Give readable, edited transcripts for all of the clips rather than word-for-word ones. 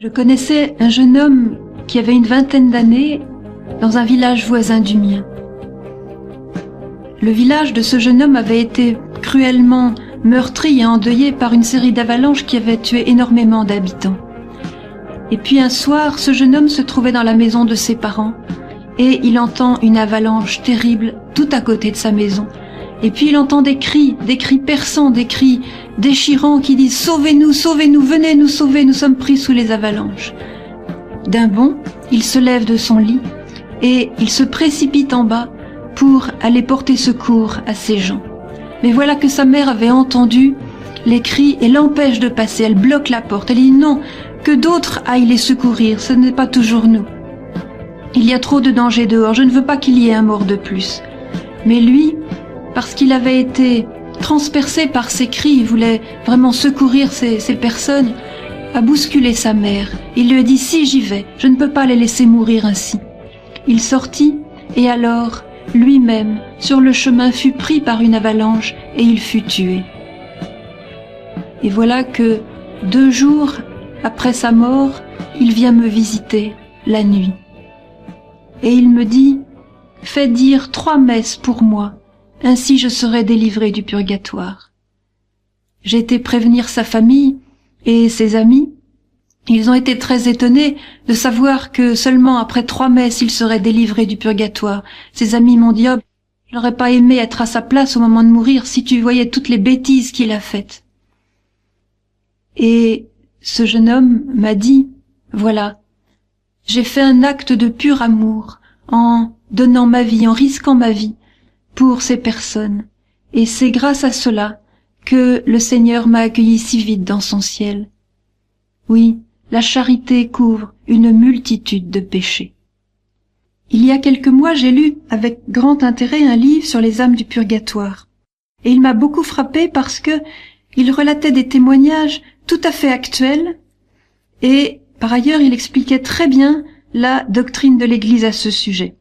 Je connaissais un jeune homme qui avait une vingtaine d'années dans un village voisin du mien. Le village de ce jeune homme avait été cruellement meurtri et endeuillé par une série d'avalanches qui avaient tué énormément d'habitants. Et puis un soir, ce jeune homme se trouvait dans la maison de ses parents et il entend une avalanche terrible tout à côté de sa maison. Et puis il entend des cris perçants, des cris déchirants qui disent « Sauvez-nous, sauvez-nous, venez nous sauver, nous sommes pris sous les avalanches ». D'un bond, il se lève de son lit et il se précipite en bas pour aller porter secours à ces gens. Mais voilà que sa mère avait entendu les cris et l'empêche de passer. Elle bloque la porte. Elle dit « Non, que d'autres aillent les secourir, ce n'est pas toujours nous. Il y a trop de danger dehors, je ne veux pas qu'il y ait un mort de plus. » Mais lui, parce qu'il avait été transpercé par ces cris, il voulait vraiment secourir ces personnes, a bousculé sa mère. Il lui a dit « Si, j'y vais, je ne peux pas les laisser mourir ainsi. » Il sortit et alors, lui-même, sur le chemin, fut pris par une avalanche et il fut tué. Et voilà que 2 jours après sa mort, il vient me visiter la nuit. Et il me dit « Fais dire 3 messes pour moi. Ainsi je serai délivré du purgatoire. » J'ai été prévenir sa famille et ses amis. Ils ont été très étonnés de savoir que seulement après 3 messes il serait délivré du purgatoire. Ses amis m'ont dit « Oh, je n'aurais pas aimé être à sa place au moment de mourir si tu voyais toutes les bêtises qu'il a faites. » Et ce jeune homme m'a dit « Voilà, j'ai fait un acte de pur amour en donnant ma vie, en risquant ma vie pour ces personnes. Et c'est grâce à cela que le Seigneur m'a accueilli si vite dans son ciel. Oui, la charité couvre une multitude de péchés. » Il y a quelques mois, j'ai lu avec grand intérêt un livre sur les âmes du purgatoire. Et il m'a beaucoup frappé parce que il relatait des témoignages tout à fait actuels et par ailleurs il expliquait très bien la doctrine de l'Église à ce sujet.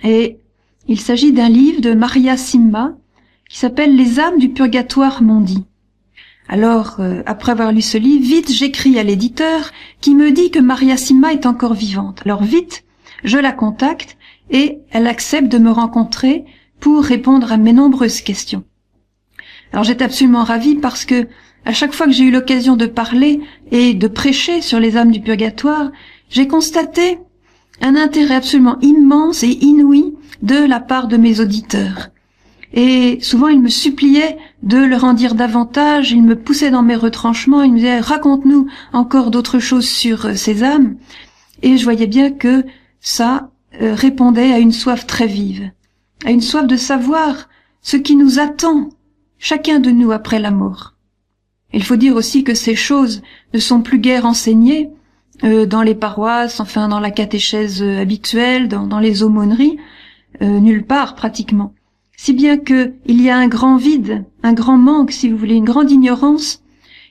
Et il s'agit d'un livre de Maria Simma qui s'appelle « Les âmes du purgatoire m'ont dit ». Alors, après avoir lu ce livre, vite j'écris à l'éditeur qui me dit que Maria Simma est encore vivante. Alors vite, je la contacte et elle accepte de me rencontrer pour répondre à mes nombreuses questions. Alors j'étais absolument ravie parce que à chaque fois que j'ai eu l'occasion de parler et de prêcher sur les âmes du purgatoire, j'ai constaté un intérêt absolument immense et inouï de la part de mes auditeurs. Et souvent, ils me suppliaient de leur en dire davantage, ils me poussaient dans mes retranchements, ils me disaient « Raconte-nous encore d'autres choses sur ces âmes ». Et je voyais bien que ça répondait à une soif très vive, à une soif de savoir ce qui nous attend, chacun de nous après la mort. Il faut dire aussi que ces choses ne sont plus guère enseignées dans les paroisses, enfin dans la catéchèse habituelle, dans les aumôneries, nulle part pratiquement. Si bien que il y a un grand vide, un grand manque, si vous voulez, une grande ignorance,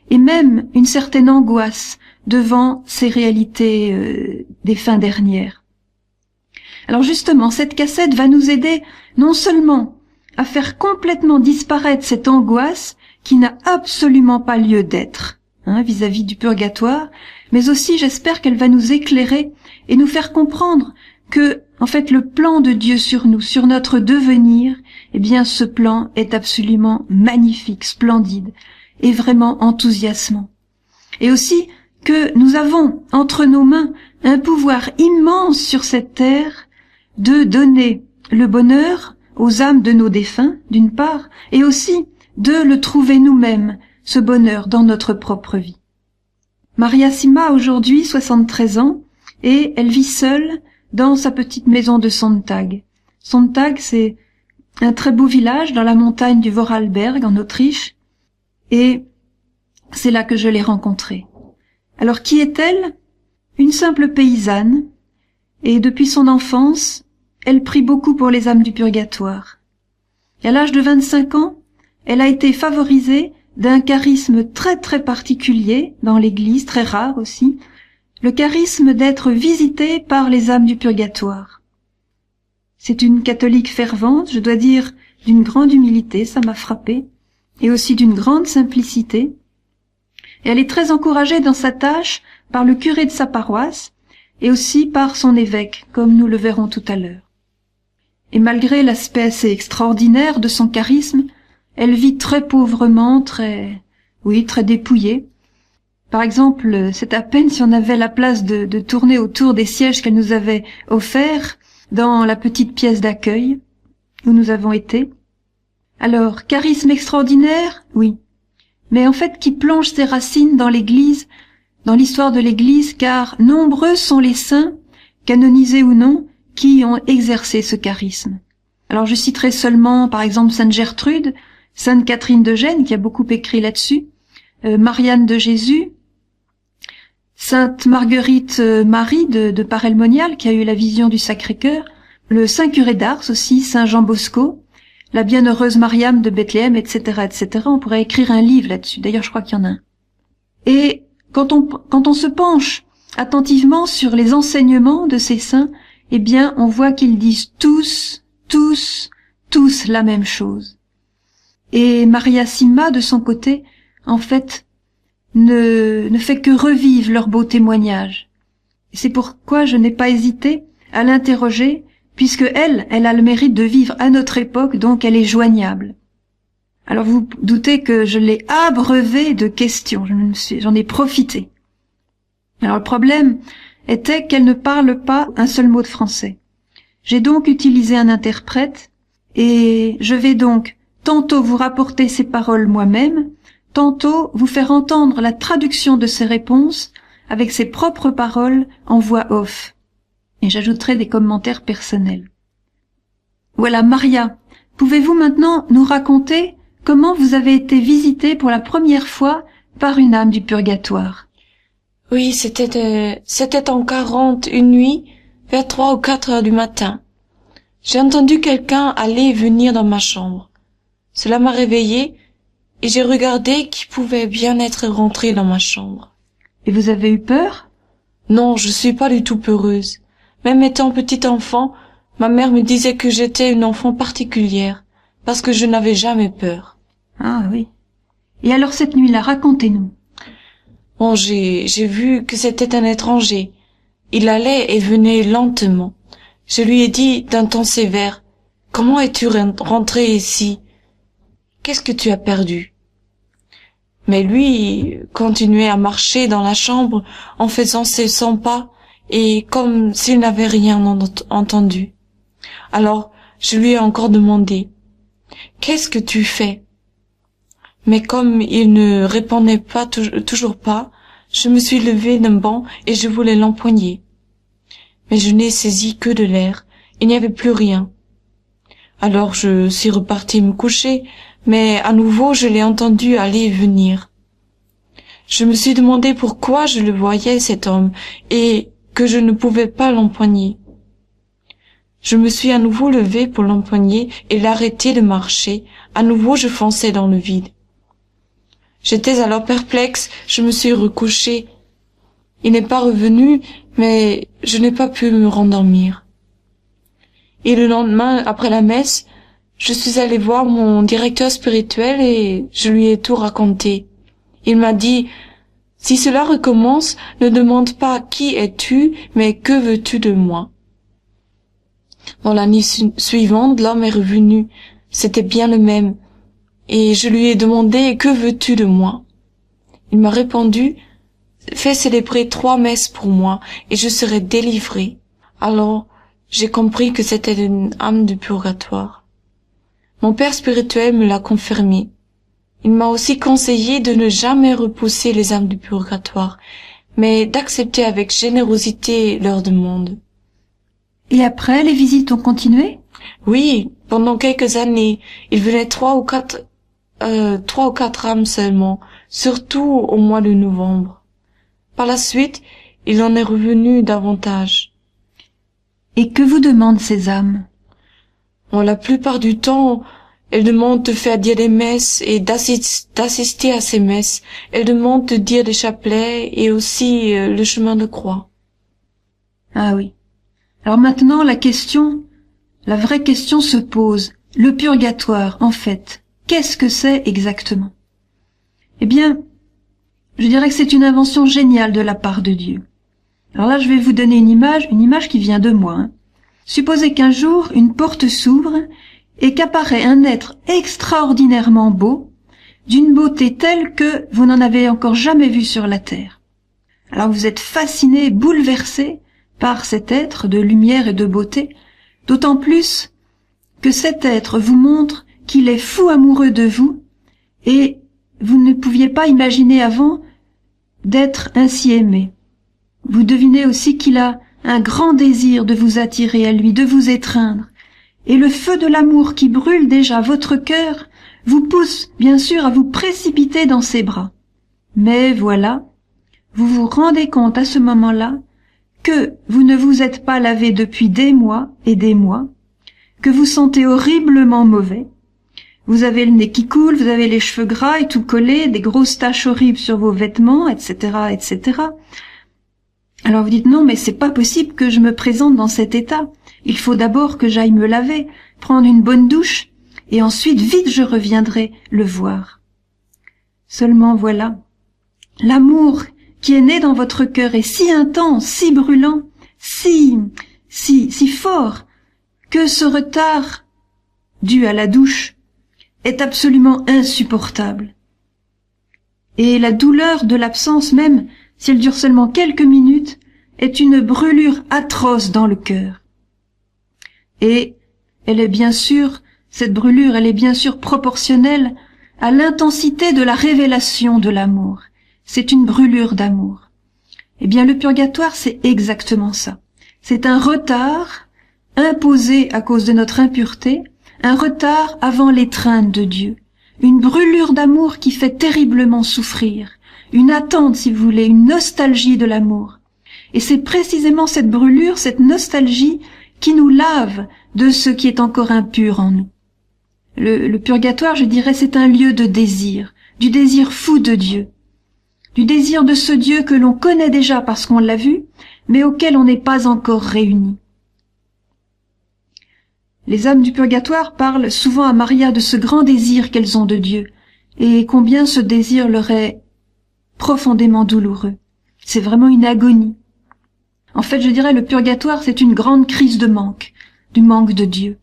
et même une certaine angoisse devant ces réalités des fins dernières. Alors justement, cette cassette va nous aider non seulement à faire complètement disparaître cette angoisse qui n'a absolument pas lieu d'être vis-à-vis du purgatoire, mais aussi j'espère qu'elle va nous éclairer et nous faire comprendre que, en fait, le plan de Dieu sur nous, sur notre devenir, eh bien, ce plan est absolument magnifique, splendide et vraiment enthousiasmant. Et aussi que nous avons entre nos mains un pouvoir immense sur cette terre de donner le bonheur aux âmes de nos défunts, d'une part, et aussi de le trouver nous-mêmes, ce bonheur, dans notre propre vie. Maria Simma a aujourd'hui 73 ans et elle vit seule dans sa petite maison de Sonntag. Sonntag, c'est un très beau village dans la montagne du Vorarlberg, en Autriche, et c'est là que je l'ai rencontrée. Alors, qui est-elle? Une simple paysanne, et depuis son enfance, elle prie beaucoup pour les âmes du purgatoire. Et à l'âge de 25 ans, elle a été favorisée d'un charisme très très particulier dans l'Église, très rare aussi, le charisme d'être visitée par les âmes du purgatoire. C'est une catholique fervente, je dois dire d'une grande humilité, ça m'a frappée, et aussi d'une grande simplicité. Et elle est très encouragée dans sa tâche par le curé de sa paroisse et aussi par son évêque, comme nous le verrons tout à l'heure. Et malgré l'aspect assez extraordinaire de son charisme, elle vit très pauvrement, très dépouillée. Par exemple, c'est à peine si on avait la place de tourner autour des sièges qu'elle nous avait offerts dans la petite pièce d'accueil où nous avons été. Alors, charisme extraordinaire, oui, mais en fait qui plonge ses racines dans l'Église, dans l'histoire de l'Église, car nombreux sont les saints, canonisés ou non, qui ont exercé ce charisme. Alors je citerai seulement, par exemple, Sainte Gertrude, Sainte Catherine de Gênes, qui a beaucoup écrit là-dessus, Marianne de Jésus, Sainte Marguerite Marie de Parelmonial, qui a eu la vision du Sacré-Cœur, le Saint curé d'Ars aussi, Saint Jean Bosco, la bienheureuse Mariam de Bethléem, etc., etc. On pourrait écrire un livre là-dessus. D'ailleurs, je crois qu'il y en a un. Et quand on se penche attentivement sur les enseignements de ces saints, eh bien, on voit qu'ils disent tous la même chose. Et Maria Simma, de son côté, en fait, ne fait que revivre leurs beaux témoignages. C'est pourquoi je n'ai pas hésité à l'interroger, puisque elle a le mérite de vivre à notre époque, donc elle est joignable. Alors vous doutez que je l'ai abreuvée de questions, j'en ai profité. Alors le problème était qu'elle ne parle pas un seul mot de français. J'ai donc utilisé un interprète, et je vais donc tantôt vous rapporter ces paroles moi-même, tantôt vous faire entendre la traduction de ses réponses avec ses propres paroles en voix off. Et j'ajouterai des commentaires personnels. Voilà, Maria, pouvez-vous maintenant nous raconter comment vous avez été visitée pour la première fois par une âme du purgatoire? Oui, c'était en 40, une nuit, vers 3 ou 4 heures du matin. J'ai entendu quelqu'un aller et venir dans ma chambre. Cela m'a réveillée et j'ai regardé qui pouvait bien être rentré dans ma chambre. Et vous avez eu peur? Non, je suis pas du tout peureuse. Même étant petite enfant, ma mère me disait que j'étais une enfant particulière, parce que je n'avais jamais peur. Ah oui. Et alors cette nuit-là, racontez-nous. Bon, j'ai vu que c'était un étranger. Il allait et venait lentement. Je lui ai dit d'un ton sévère, « Comment es-tu rentré ici? Qu'est-ce que tu as perdu ?» Mais lui continuait à marcher dans la chambre en faisant ses 100 pas et comme s'il n'avait rien entendu. Alors, je lui ai encore demandé, « Qu'est-ce que tu fais ?» Mais comme il ne répondait pas toujours pas, je me suis levée d'un banc et je voulais l'empoigner. Mais je n'ai saisi que de l'air, il n'y avait plus rien. Alors je suis repartie me coucher, mais à nouveau je l'ai entendu aller et venir. Je me suis demandé pourquoi je le voyais, cet homme, et que je ne pouvais pas l'empoigner. Je me suis à nouveau levée pour l'empoigner et l'arrêter de marcher. À nouveau je fonçais dans le vide. J'étais alors perplexe, je me suis recouchée. Il n'est pas revenu, mais je n'ai pas pu me rendormir. Et le lendemain, après la messe, je suis allée voir mon directeur spirituel et je lui ai tout raconté. Il m'a dit, « Si cela recommence, ne demande pas qui es-tu, mais que veux-tu de moi ?» Dans la nuit suivante, l'homme est revenu. C'était bien le même. Et je lui ai demandé, « Que veux-tu de moi ?» Il m'a répondu, « Fais célébrer 3 messes pour moi, et je serai délivré. » Alors, j'ai compris que c'était une âme du purgatoire. Mon père spirituel me l'a confirmé. Il m'a aussi conseillé de ne jamais repousser les âmes du purgatoire, mais d'accepter avec générosité leurs demandes. Et après, les visites ont continué? Oui, pendant quelques années, il venait 3 ou 4 âmes seulement, surtout au mois de novembre. Par la suite, il en est revenu davantage. Et que vous demandent ces âmes? Bon, la plupart du temps, elles demandent de faire dire des messes et d'assister à ces messes. Elles demandent de dire des chapelets et aussi le chemin de croix. Ah oui. Alors maintenant, la vraie question se pose. Le purgatoire, en fait, qu'est-ce que c'est exactement? Eh bien, Je dirais que c'est une invention géniale de la part de Dieu. Alors là, je vais vous donner une image qui vient de moi. Hein. Supposez qu'un jour, une porte s'ouvre et qu'apparaît un être extraordinairement beau, d'une beauté telle que vous n'en avez encore jamais vu sur la terre. Alors vous êtes fasciné, bouleversé par cet être de lumière et de beauté, d'autant plus que cet être vous montre qu'il est fou amoureux de vous et vous ne pouviez pas imaginer avant d'être ainsi aimé. Vous devinez aussi qu'il a un grand désir de vous attirer à lui, de vous étreindre. Et le feu de l'amour qui brûle déjà votre cœur vous pousse bien sûr à vous précipiter dans ses bras. Mais voilà, vous vous rendez compte à ce moment-là que vous ne vous êtes pas lavé depuis des mois et des mois, que vous sentez horriblement mauvais. Vous avez le nez qui coule, vous avez les cheveux gras et tout collés, des grosses taches horribles sur vos vêtements, etc., etc. Alors vous dites non, mais c'est pas possible que je me présente dans cet état. Il faut d'abord que j'aille me laver, prendre une bonne douche, et ensuite vite je reviendrai le voir. Seulement voilà, l'amour qui est né dans votre cœur est si intense, si brûlant, si fort, que ce retard dû à la douche est absolument insupportable. Et la douleur de l'absence, même si elle dure seulement quelques minutes, est une brûlure atroce dans le cœur. Et cette brûlure, elle est bien sûr proportionnelle à l'intensité de la révélation de l'amour. C'est une brûlure d'amour. Eh bien, le purgatoire, c'est exactement ça. C'est un retard imposé à cause de notre impureté, un retard avant l'étreinte de Dieu, une brûlure d'amour qui fait terriblement souffrir, une attente, si vous voulez, une nostalgie de l'amour. Et c'est précisément cette brûlure, cette nostalgie qui nous lave de ce qui est encore impur en nous. Le purgatoire, je dirais, c'est un lieu de désir, du désir fou de Dieu, du désir de ce Dieu que l'on connaît déjà parce qu'on l'a vu, mais auquel on n'est pas encore réunis. Les âmes du purgatoire parlent souvent à Maria de ce grand désir qu'elles ont de Dieu, et combien ce désir leur est profondément douloureux. C'est vraiment une agonie. En fait, je dirais, le purgatoire, c'est une grande crise de manque, du manque de Dieu.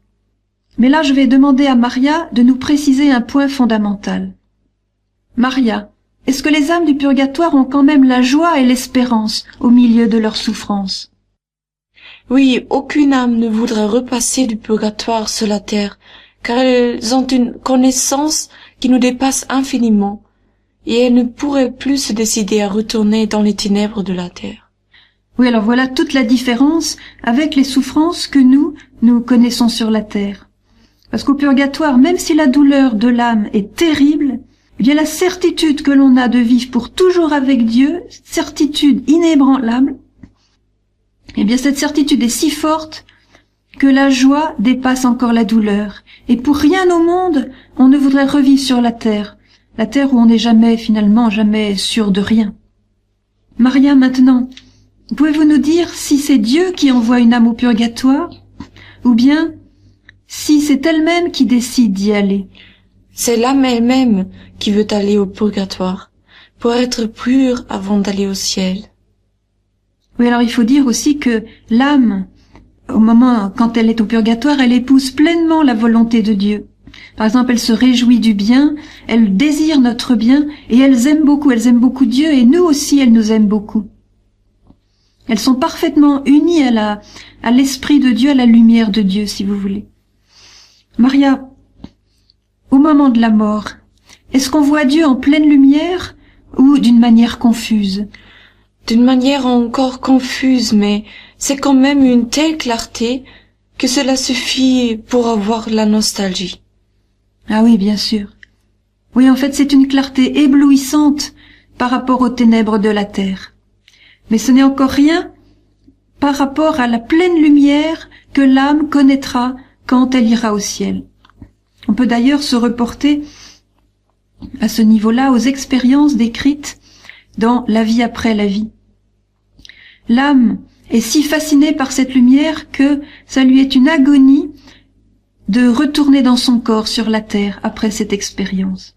Mais là, je vais demander à Maria de nous préciser un point fondamental. Maria, est-ce que les âmes du purgatoire ont quand même la joie et l'espérance au milieu de leur souffrance? Oui, aucune âme ne voudrait repasser du purgatoire sur la terre, car elles ont une connaissance qui nous dépasse infiniment, et elles ne pourraient plus se décider à retourner dans les ténèbres de la terre. Oui, alors voilà toute la différence avec les souffrances que nous connaissons sur la terre. Parce qu'au purgatoire, même si la douleur de l'âme est terrible, eh bien la certitude que l'on a de vivre pour toujours avec Dieu, certitude inébranlable, eh bien cette certitude est si forte que la joie dépasse encore la douleur. Et pour rien au monde, on ne voudrait revivre sur la terre où on n'est jamais sûr de rien. Maria, maintenant, pouvez-vous nous dire si c'est Dieu qui envoie une âme au purgatoire, ou bien si c'est elle-même qui décide d'y aller? C'est l'âme elle-même qui veut aller au purgatoire, pour être pure avant d'aller au ciel. Oui, alors il faut dire aussi que l'âme, au moment quand elle est au purgatoire, elle épouse pleinement la volonté de Dieu. Par exemple, elle se réjouit du bien, elle désire notre bien, et elles aiment beaucoup Dieu, et nous aussi, elles nous aiment beaucoup. Elles sont parfaitement unies à l'esprit de Dieu, à la lumière de Dieu, si vous voulez. Maria, au moment de la mort, est-ce qu'on voit Dieu en pleine lumière ou d'une manière confuse? D'une manière encore confuse, mais c'est quand même une telle clarté que cela suffit pour avoir la nostalgie. Ah oui, bien sûr. Oui, en fait, c'est une clarté éblouissante par rapport aux ténèbres de la terre. Mais ce n'est encore rien par rapport à la pleine lumière que l'âme connaîtra quand elle ira au ciel. On peut d'ailleurs se reporter à ce niveau-là aux expériences décrites dans La vie après la vie. L'âme est si fascinée par cette lumière que ça lui est une agonie de retourner dans son corps sur la terre après cette expérience.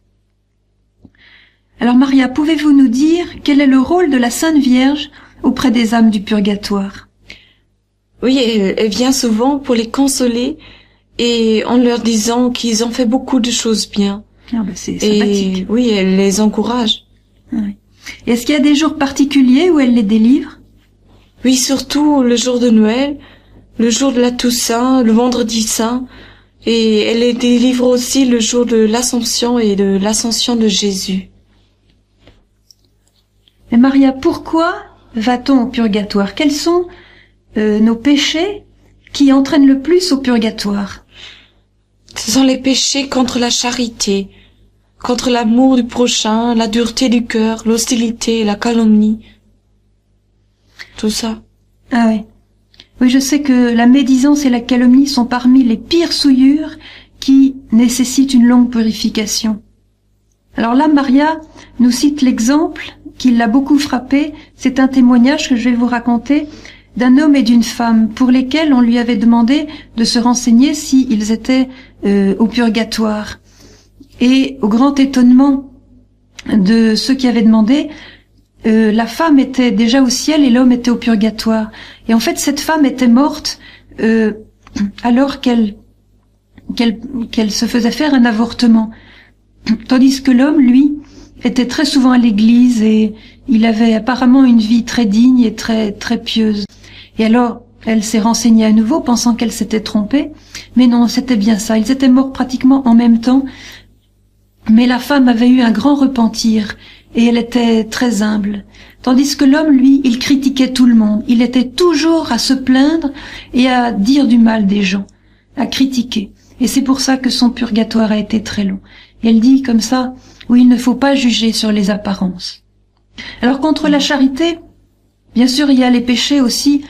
Alors Maria, pouvez-vous nous dire quel est le rôle de la Sainte Vierge auprès des âmes du purgatoire? Oui, elle vient souvent pour les consoler et en leur disant qu'ils ont fait beaucoup de choses bien. Ah ben c'est sympathique. Oui, elle les encourage. Oui. Est-ce qu'il y a des jours particuliers où elle les délivre? Oui, surtout le jour de Noël, le jour de la Toussaint, le vendredi saint, et elle les délivre aussi le jour de l'Assomption et de l'Ascension de Jésus. Mais Maria, pourquoi va-t-on au purgatoire? Quels sont nos péchés qui entraînent le plus au purgatoire? Ce sont les péchés contre la charité, contre l'amour du prochain, la dureté du cœur, l'hostilité, la calomnie. Tout ça. Ah oui. Oui, je sais que la médisance et la calomnie sont parmi les pires souillures qui nécessitent une longue purification. Alors là, Maria nous cite l'exemple qui l'a beaucoup frappé. C'est un témoignage que je vais vous raconter d'un homme et d'une femme pour lesquels on lui avait demandé de se renseigner s'ils étaient au purgatoire. Et au grand étonnement de ceux qui avaient demandé, la femme était déjà au ciel et l'homme était au purgatoire. Et en fait, cette femme était morte alors qu'elle se faisait faire un avortement. Tandis que l'homme, lui, était très souvent à l'église et il avait apparemment une vie très digne et très pieuse. Et alors, elle s'est renseignée à nouveau, pensant qu'elle s'était trompée. Mais non, c'était bien ça. Ils étaient morts pratiquement en même temps. Mais la femme avait eu un grand repentir et elle était très humble. Tandis que l'homme, lui, il critiquait tout le monde. Il était toujours à se plaindre et à dire du mal des gens, à critiquer. Et c'est pour ça que son purgatoire a été très long. Et elle dit comme ça, oui, il ne faut pas juger sur les apparences. Alors contre la charité, bien sûr, il y a les péchés aussi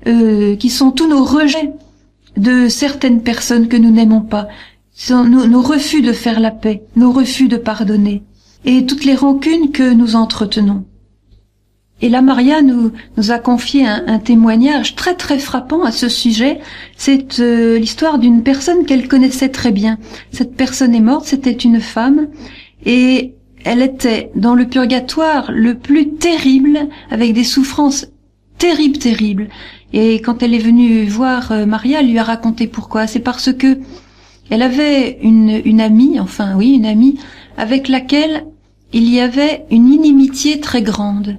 qui sont tous nos rejets de certaines personnes que nous n'aimons pas, nos refus de faire la paix, nos refus de pardonner, et toutes les rancunes que nous entretenons. Et là, Maria nous a confié un témoignage très frappant à ce sujet. C'est l'histoire d'une personne qu'elle connaissait très bien. Cette personne est morte, c'était une femme, et elle était dans le purgatoire le plus terrible, avec des souffrances terribles. Et quand elle est venue voir Maria, elle lui a raconté pourquoi. C'est parce que elle avait une amie, une amie, avec laquelle il y avait une inimitié très grande.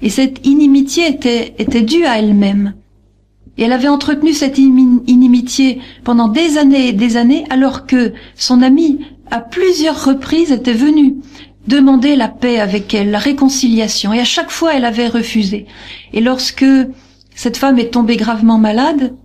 Et cette inimitié était due à elle-même. Et elle avait entretenu cette inimitié pendant des années et des années, alors que son amie, à plusieurs reprises, était venue demander la paix avec elle, la réconciliation. Et à chaque fois, elle avait refusé. Et lorsque cette femme est tombée gravement malade,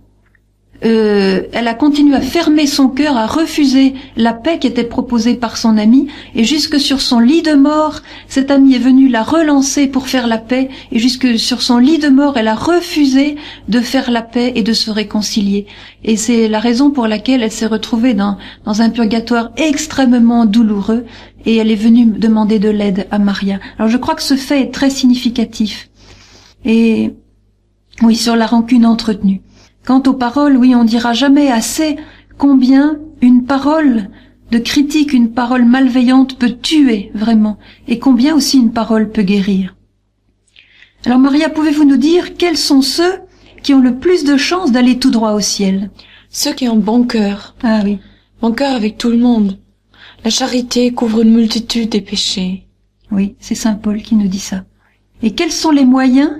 elle a continué à fermer son cœur, à refuser la paix qui était proposée par son amie, et jusque sur son lit de mort, cette amie est venue la relancer pour faire la paix, et jusque sur son lit de mort, elle a refusé de faire la paix et de se réconcilier. Et c'est la raison pour laquelle elle s'est retrouvée dans un purgatoire extrêmement douloureux, et elle est venue demander de l'aide à Maria. Alors je crois que ce fait est très significatif. Et oui, sur la rancune entretenue. Quant aux paroles, oui, on dira jamais assez combien une parole de critique, une parole malveillante peut tuer vraiment, et combien aussi une parole peut guérir. Alors Maria, pouvez-vous nous dire quels sont ceux qui ont le plus de chances d'aller tout droit au ciel? Ceux qui ont bon cœur. Ah oui. Bon cœur avec tout le monde. La charité couvre une multitude des péchés. Oui, c'est saint Paul qui nous dit ça. Et quels sont les moyens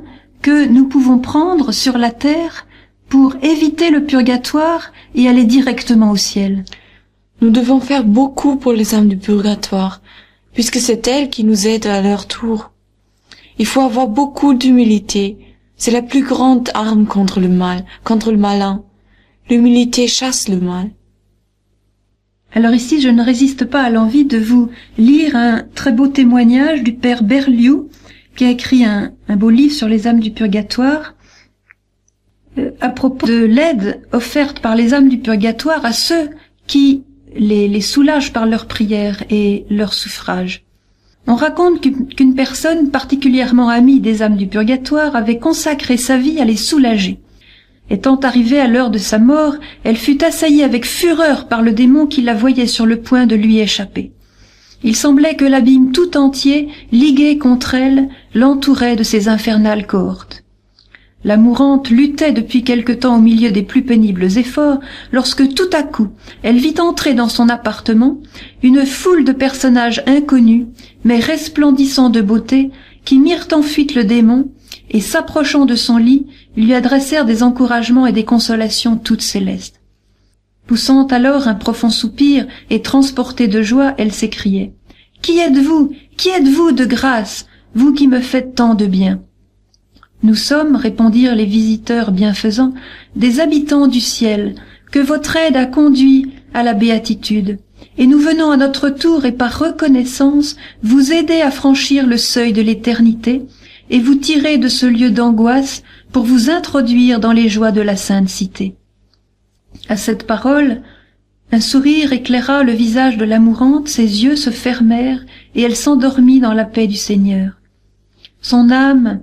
que nous pouvons prendre sur la terre pour éviter le purgatoire et aller directement au ciel? Nous devons faire beaucoup pour les âmes du purgatoire, puisque c'est elles qui nous aident à leur tour. Il faut avoir beaucoup d'humilité. C'est la plus grande arme contre le mal, contre le malin. L'humilité chasse le mal. Alors ici, je ne résiste pas à l'envie de vous lire un très beau témoignage du père Berliou, qui a écrit un beau livre sur les âmes du purgatoire, à propos de l'aide offerte par les âmes du purgatoire à ceux qui les soulagent par leur prière et leur suffrage. On raconte qu'une personne particulièrement amie des âmes du purgatoire avait consacré sa vie à les soulager. Étant arrivée à l'heure de sa mort, elle fut assaillie avec fureur par le démon qui la voyait sur le point de lui échapper. Il semblait que l'abîme tout entier, ligué contre elle, l'entourait de ses infernales cohortes. La mourante luttait depuis quelque temps au milieu des plus pénibles efforts, lorsque tout à coup, elle vit entrer dans son appartement une foule de personnages inconnus, mais resplendissants de beauté, qui mirent en fuite le démon, et s'approchant de son lit, lui adressèrent des encouragements et des consolations toutes célestes. Poussant alors un profond soupir et transportée de joie, elle s'écriait « Qui êtes-vous? Qui êtes-vous de grâce, vous qui me faites tant de bien ?» « Nous sommes, répondirent les visiteurs bienfaisants, des habitants du ciel, que votre aide a conduit à la béatitude, et nous venons à notre tour et par reconnaissance vous aider à franchir le seuil de l'éternité et vous tirer de ce lieu d'angoisse pour vous introduire dans les joies de la sainte cité. » À cette parole, un sourire éclaira le visage de la mourante, ses yeux se fermèrent et elle s'endormit dans la paix du Seigneur. Son âme,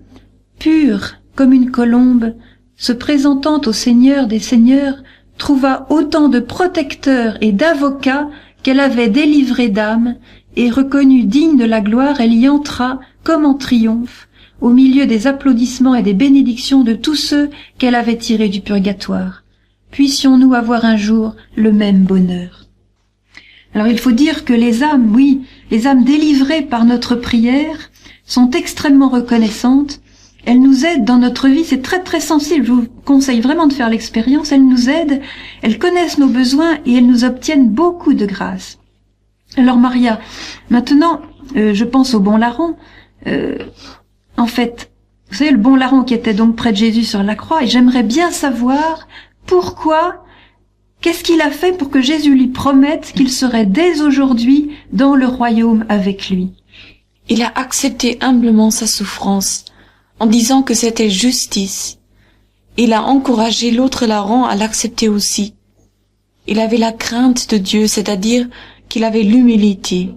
pure comme une colombe, se présentant au Seigneur des Seigneurs, trouva autant de protecteurs et d'avocats qu'elle avait délivrés d'âmes, et reconnue digne de la gloire, elle y entra comme en triomphe, au milieu des applaudissements et des bénédictions de tous ceux qu'elle avait tirés du purgatoire. Puissions-nous avoir un jour le même bonheur. Alors il faut dire que les âmes, oui, les âmes délivrées par notre prière, sont extrêmement reconnaissantes. Elles nous aident dans notre vie, c'est très très sensible, je vous conseille vraiment de faire l'expérience, elles nous aident, elles connaissent nos besoins et elles nous obtiennent beaucoup de grâce. Alors Maria, maintenant, je pense au bon larron, en fait, vous savez, le bon larron qui était donc près de Jésus sur la croix, et j'aimerais bien savoir pourquoi, qu'est-ce qu'il a fait pour que Jésus lui promette qu'il serait dès aujourd'hui dans le royaume avec lui. Il a accepté humblement sa souffrance, en disant que c'était justice. Il a encouragé l'autre larron à l'accepter aussi. Il avait la crainte de Dieu, c'est-à-dire qu'il avait l'humilité.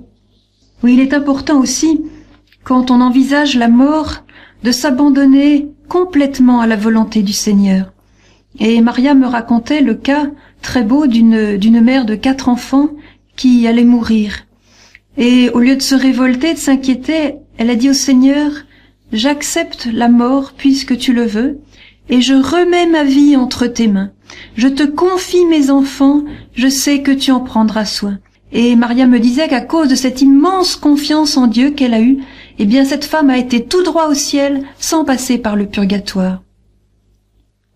Oui, il est important aussi, quand on envisage la mort, de s'abandonner complètement à la volonté du Seigneur. Et Maria me racontait le cas très beau d'une mère de 4 enfants qui allait mourir. Et au lieu de se révolter, de s'inquiéter, elle a dit au Seigneur: j'accepte la mort puisque tu le veux, et je remets ma vie entre tes mains. Je te confie mes enfants, je sais que tu en prendras soin. Et Maria me disait qu'à cause de cette immense confiance en Dieu qu'elle a eue, eh bien cette femme a été tout droit au ciel sans passer par le purgatoire.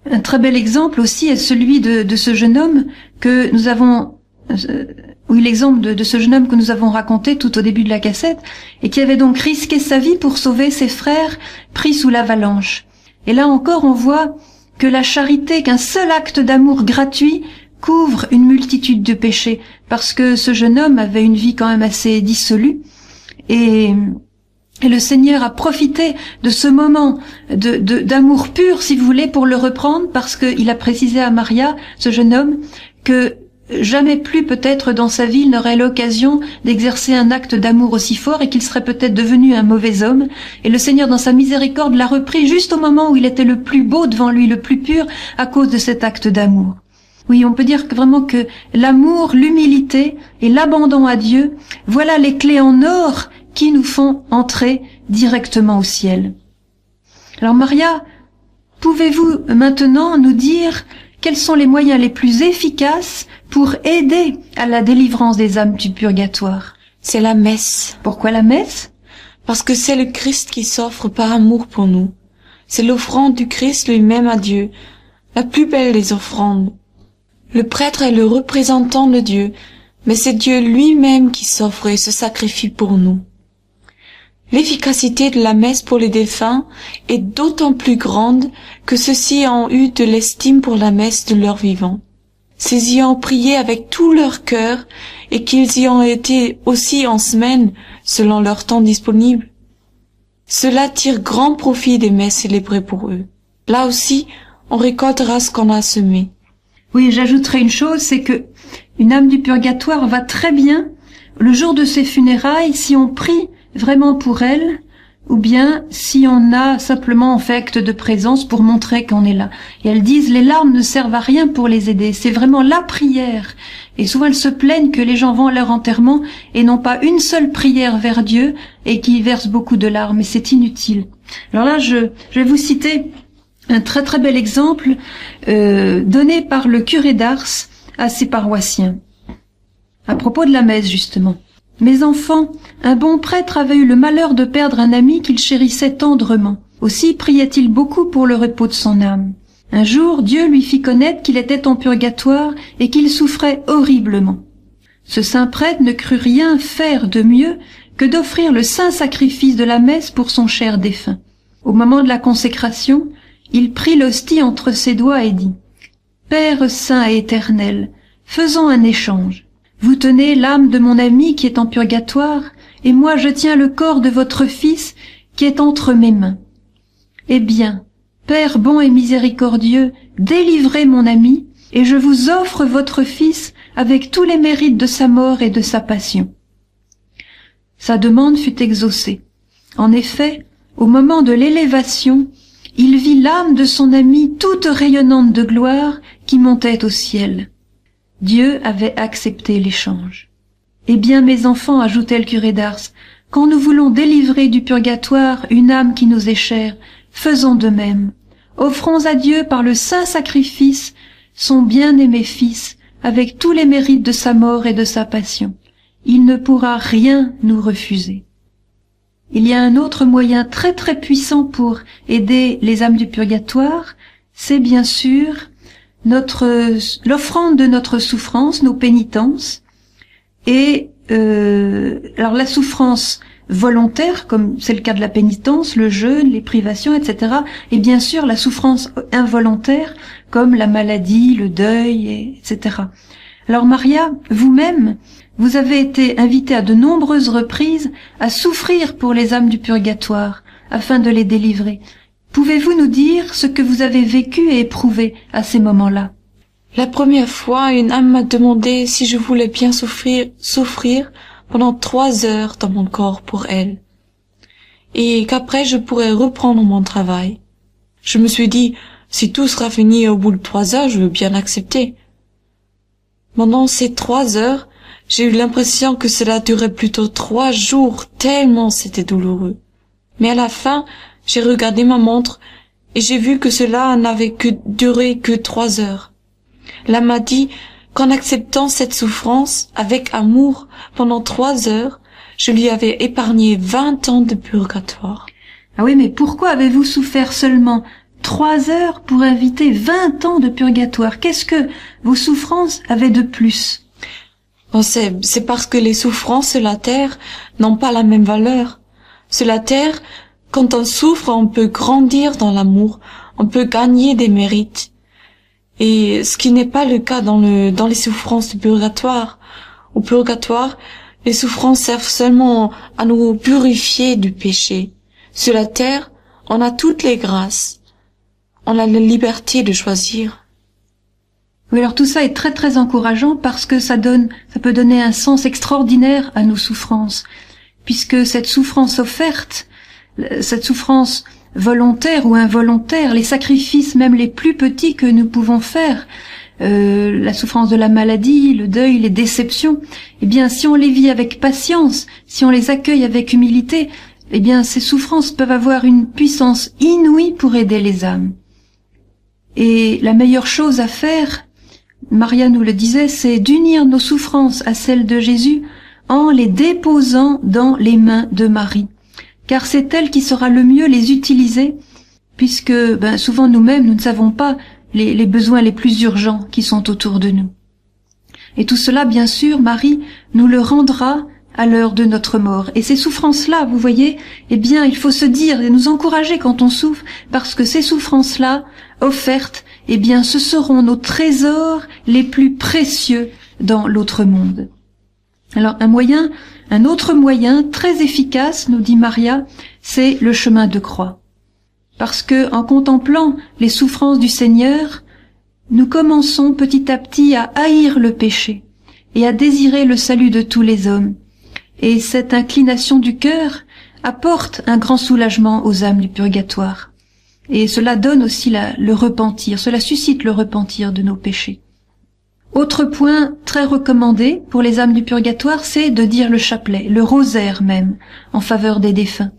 Un très bel exemple aussi est celui de ce jeune homme que nous avons... Oui, l'exemple de ce jeune homme que nous avons raconté tout au début de la cassette, et qui avait donc risqué sa vie pour sauver ses frères pris sous l'avalanche. Et là encore, on voit que la charité, qu'un seul acte d'amour gratuit couvre une multitude de péchés, parce que ce jeune homme avait une vie quand même assez dissolue, et le Seigneur a profité de ce moment d'amour pur, si vous voulez, pour le reprendre, parce qu'il a précisé à Maria, ce jeune homme, que jamais plus peut-être dans sa vie il n'aurait l'occasion d'exercer un acte d'amour aussi fort et qu'il serait peut-être devenu un mauvais homme. Et le Seigneur, dans sa miséricorde, l'a repris juste au moment où il était le plus beau devant lui, le plus pur, à cause de cet acte d'amour. Oui, on peut dire vraiment que l'amour, l'humilité et l'abandon à Dieu, voilà les clés en or qui nous font entrer directement au ciel. Alors Maria, pouvez-vous maintenant nous dire quels sont les moyens les plus efficaces pour aider à la délivrance des âmes du purgatoire? C'est la messe. Pourquoi la messe? Parce que c'est le Christ qui s'offre par amour pour nous. C'est l'offrande du Christ lui-même à Dieu, la plus belle des offrandes. Le prêtre est le représentant de Dieu, mais c'est Dieu lui-même qui s'offre et se sacrifie pour nous. L'efficacité de la messe pour les défunts est d'autant plus grande que ceux-ci ont eu de l'estime pour la messe de leur vivant. Ces y ont prié avec tout leur cœur et qu'ils y ont été aussi en semaine selon leur temps disponible. Cela tire grand profit des messes célébrées pour eux. Là aussi, on récoltera ce qu'on a semé. Oui, j'ajouterai une chose, c'est que une âme du purgatoire va très bien le jour de ses funérailles si on prie vraiment pour elle, ou bien si on a simplement fait acte de présence pour montrer qu'on est là. Et elles disent, les larmes ne servent à rien pour les aider, c'est vraiment la prière. Et souvent elles se plaignent que les gens vont à leur enterrement et n'ont pas une seule prière vers Dieu et qui versent beaucoup de larmes, et c'est inutile. Alors là, je vais vous citer un très très bel exemple donné par le curé d'Ars à ses paroissiens, à propos de la messe justement. Mes enfants, un bon prêtre avait eu le malheur de perdre un ami qu'il chérissait tendrement. Aussi priait-il beaucoup pour le repos de son âme. Un jour, Dieu lui fit connaître qu'il était en purgatoire et qu'il souffrait horriblement. Ce saint prêtre ne crut rien faire de mieux que d'offrir le saint sacrifice de la messe pour son cher défunt. Au moment de la consécration, il prit l'hostie entre ses doigts et dit « Père saint et éternel, faisons un échange. Vous tenez l'âme de mon ami qui est en purgatoire, et moi je tiens le corps de votre fils qui est entre mes mains. Eh bien, Père bon et miséricordieux, délivrez mon ami, et je vous offre votre fils avec tous les mérites de sa mort et de sa passion. » Sa demande fut exaucée. En effet, au moment de l'élévation, il vit l'âme de son ami toute rayonnante de gloire qui montait au ciel. Dieu avait accepté l'échange. « Eh bien, mes enfants, ajoutait le curé d'Ars, quand nous voulons délivrer du purgatoire une âme qui nous est chère, faisons de même. Offrons à Dieu par le saint sacrifice son bien-aimé Fils, avec tous les mérites de sa mort et de sa passion. Il ne pourra rien nous refuser. » Il y a un autre moyen très très puissant pour aider les âmes du purgatoire, c'est bien sûr l'offrande de notre souffrance, nos pénitences, et alors la souffrance volontaire, comme c'est le cas de la pénitence, le jeûne, les privations, etc., et bien sûr la souffrance involontaire, comme la maladie, le deuil, etc. Alors Maria, vous-même, vous avez été invitée à de nombreuses reprises à souffrir pour les âmes du purgatoire, afin de les délivrer. Pouvez-vous nous dire ce que vous avez vécu et éprouvé à ces moments-là? La première fois, une âme m'a demandé si je voulais bien souffrir pendant 3 heures dans mon corps pour elle, et qu'après je pourrais reprendre mon travail. Je me suis dit, si tout sera fini au bout de 3 heures, je veux bien accepter. Pendant ces 3 heures, j'ai eu l'impression que cela durait plutôt 3 jours, tellement c'était douloureux. Mais à la fin, j'ai regardé ma montre et j'ai vu que cela n'avait duré que 3 heures. L'âme m'a dit qu'en acceptant cette souffrance avec amour pendant 3 heures, je lui avais épargné 20 ans de purgatoire. Ah oui, mais pourquoi avez-vous souffert seulement 3 heures pour éviter 20 ans de purgatoire? Qu'est-ce que vos souffrances avaient de plus? Bon, c'est parce que les souffrances sur la terre n'ont pas la même valeur. Sur la terre, quand on souffre, on peut grandir dans l'amour, on peut gagner des mérites. Et ce qui n'est pas le cas dans les souffrances du purgatoire. Au purgatoire, les souffrances servent seulement à nous purifier du péché. Sur la terre, on a toutes les grâces. On a la liberté de choisir. Oui, alors tout ça est très très encourageant parce que ça peut donner un sens extraordinaire à nos souffrances, puisque cette souffrance offerte, cette souffrance volontaire ou involontaire, les sacrifices même les plus petits que nous pouvons faire, la souffrance de la maladie, le deuil, les déceptions, eh bien si on les vit avec patience, si on les accueille avec humilité, eh bien ces souffrances peuvent avoir une puissance inouïe pour aider les âmes. Et la meilleure chose à faire, Maria nous le disait, c'est d'unir nos souffrances à celles de Jésus en les déposant dans les mains de Marie. Car c'est elle qui saura le mieux les utiliser, puisque souvent nous-mêmes, nous ne savons pas les besoins les plus urgents qui sont autour de nous. Et tout cela, bien sûr, Marie nous le rendra à l'heure de notre mort. Et ces souffrances-là, vous voyez, eh bien, il faut se dire et nous encourager quand on souffre, parce que ces souffrances-là, offertes, eh bien, ce seront nos trésors les plus précieux dans l'autre monde. Alors, un autre moyen très efficace, nous dit Maria, c'est le chemin de croix. Parce que, en contemplant les souffrances du Seigneur, nous commençons petit à petit à haïr le péché et à désirer le salut de tous les hommes. Et cette inclination du cœur apporte un grand soulagement aux âmes du purgatoire. Et cela donne aussi le repentir, cela suscite le repentir de nos péchés. Autre point très recommandé pour les âmes du purgatoire, c'est de dire le chapelet, le rosaire même, en faveur des défunts.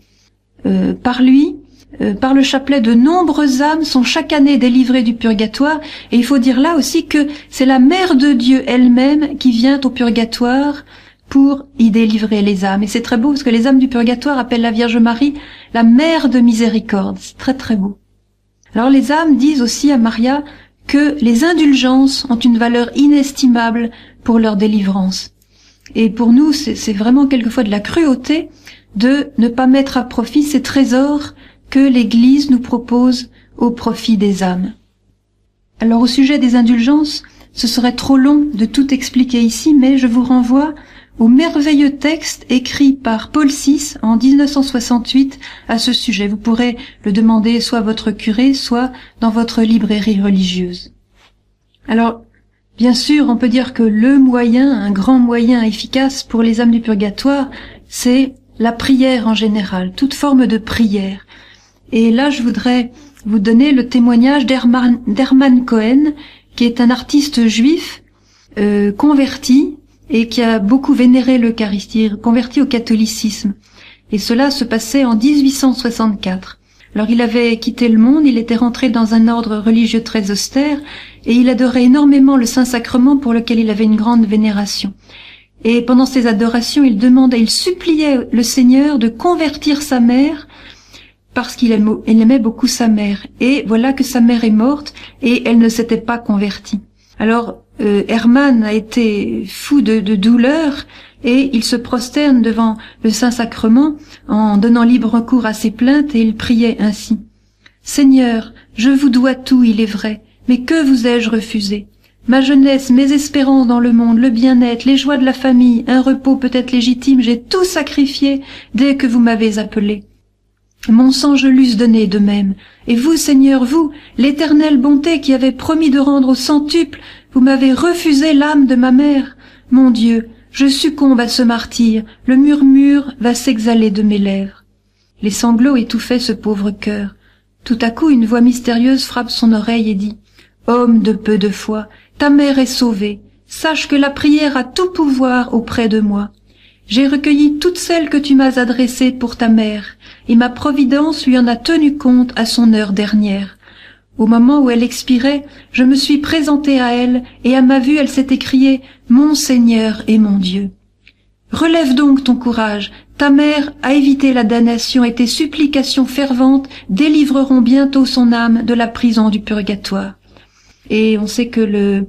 Par le chapelet, de nombreuses âmes sont chaque année délivrées du purgatoire, et il faut dire là aussi que c'est la Mère de Dieu elle-même qui vient au purgatoire pour y délivrer les âmes. Et c'est très beau parce que les âmes du purgatoire appellent la Vierge Marie la Mère de miséricorde. C'est très très beau. Alors les âmes disent aussi à Maria que les indulgences ont une valeur inestimable pour leur délivrance. Et pour nous, c'est vraiment quelquefois de la cruauté de ne pas mettre à profit ces trésors que l'Église nous propose au profit des âmes. Alors au sujet des indulgences, ce serait trop long de tout expliquer ici, mais je vous renvoie au merveilleux texte écrit par Paul VI en 1968 à ce sujet. Vous pourrez le demander soit à votre curé, soit dans votre librairie religieuse. Alors, bien sûr, on peut dire que le moyen, un grand moyen efficace pour les âmes du purgatoire, c'est la prière en général, toute forme de prière. Et là, je voudrais vous donner le témoignage d'Hermann Cohen, qui est un artiste juif converti et qui a beaucoup vénéré l'Eucharistie, converti au catholicisme. Et cela se passait en 1864. Alors il avait quitté le monde, il était rentré dans un ordre religieux très austère, et il adorait énormément le Saint-Sacrement pour lequel il avait une grande vénération. Et pendant ces adorations, il suppliait le Seigneur de convertir sa mère, parce qu'il aimait beaucoup sa mère. Et voilà que sa mère est morte, et elle ne s'était pas convertie. Alors, Hermann a été fou de douleur, et il se prosterne devant le Saint-Sacrement en donnant libre cours à ses plaintes, et il priait ainsi. « Seigneur, je vous dois tout, il est vrai, mais que vous ai-je refusé ? Ma jeunesse, mes espérances dans le monde, le bien-être, les joies de la famille, un repos peut-être légitime, j'ai tout sacrifié dès que vous m'avez appelé. Mon sang je l'eusse donné de même. Et vous, Seigneur, vous, l'éternelle bonté qui avait promis de rendre au centuple, vous m'avez refusé l'âme de ma mère. Mon Dieu, je succombe à ce martyre, le murmure va s'exhaler de mes lèvres. » Les sanglots étouffaient ce pauvre cœur. Tout à coup, une voix mystérieuse frappe son oreille et dit « Homme de peu de foi, ta mère est sauvée. Sache que la prière a tout pouvoir auprès de moi. J'ai recueilli toutes celles que tu m'as adressées pour ta mère, et ma providence lui en a tenu compte à son heure dernière. Au moment où elle expirait, je me suis présentée à elle, et à ma vue elle s'est écriée « Mon Seigneur et mon Dieu ». Relève donc ton courage, ta mère a évité la damnation et tes supplications ferventes délivreront bientôt son âme de la prison du purgatoire. Et on sait que le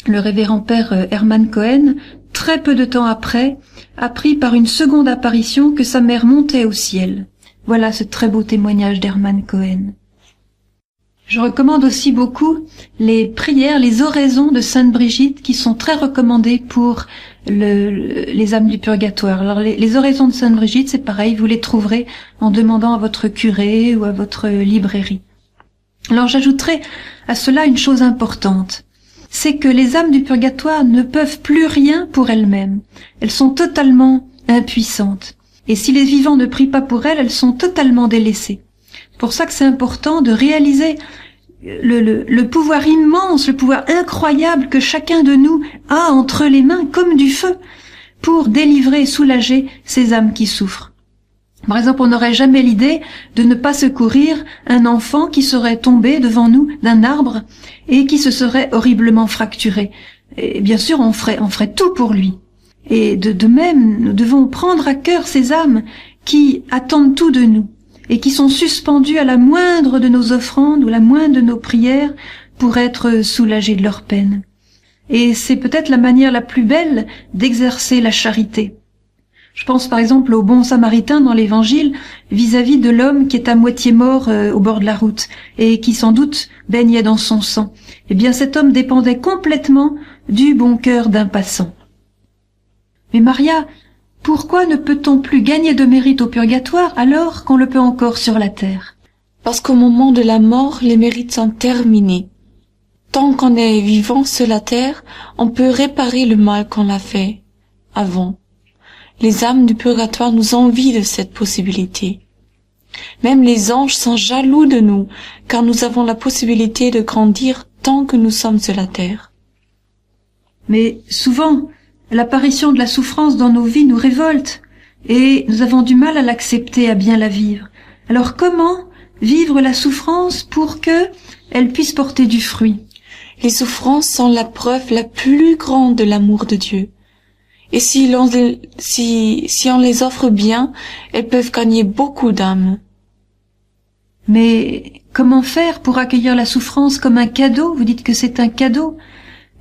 révérend père Hermann Cohen, très peu de temps après, apprit par une seconde apparition que sa mère montait au ciel. Voilà ce très beau témoignage d'Hermann Cohen. Je recommande aussi beaucoup les prières, les oraisons de Sainte Brigitte qui sont très recommandées pour les âmes du purgatoire. Alors les oraisons de Sainte Brigitte, c'est pareil, vous les trouverez en demandant à votre curé ou à votre librairie. Alors j'ajouterai à cela une chose importante, c'est que les âmes du purgatoire ne peuvent plus rien pour elles-mêmes. Elles sont totalement impuissantes. Et si les vivants ne prient pas pour elles, elles sont totalement délaissées. C'est pour ça que c'est important de réaliser le pouvoir immense, le pouvoir incroyable que chacun de nous a entre les mains comme du feu pour délivrer et soulager ces âmes qui souffrent. Par exemple, on n'aurait jamais l'idée de ne pas secourir un enfant qui serait tombé devant nous d'un arbre et qui se serait horriblement fracturé. Et bien sûr, on ferait tout pour lui. Et de même, nous devons prendre à cœur ces âmes qui attendent tout de nous et qui sont suspendues à la moindre de nos offrandes ou la moindre de nos prières pour être soulagées de leur peine. Et c'est peut-être la manière la plus belle d'exercer la charité. Je pense par exemple au bon samaritain dans l'Évangile vis-à-vis de l'homme qui est à moitié mort au bord de la route et qui sans doute baignait dans son sang. Eh bien cet homme dépendait complètement du bon cœur d'un passant. Mais Maria, pourquoi ne peut-on plus gagner de mérite au purgatoire alors qu'on le peut encore sur la terre? Parce qu'au moment de la mort, les mérites sont terminés. Tant qu'on est vivant sur la terre, on peut réparer le mal qu'on a fait avant. Les âmes du purgatoire nous envient de cette possibilité. Même les anges sont jaloux de nous, car nous avons la possibilité de grandir tant que nous sommes sur la terre. Mais souvent, l'apparition de la souffrance dans nos vies nous révolte, et nous avons du mal à l'accepter, à bien la vivre. Alors comment vivre la souffrance pour que elle puisse porter du fruit? Les souffrances sont la preuve la plus grande de l'amour de Dieu. Et si on les offre bien, elles peuvent gagner beaucoup d'âmes. Mais comment faire pour accueillir la souffrance comme un cadeau? Vous dites que c'est un cadeau,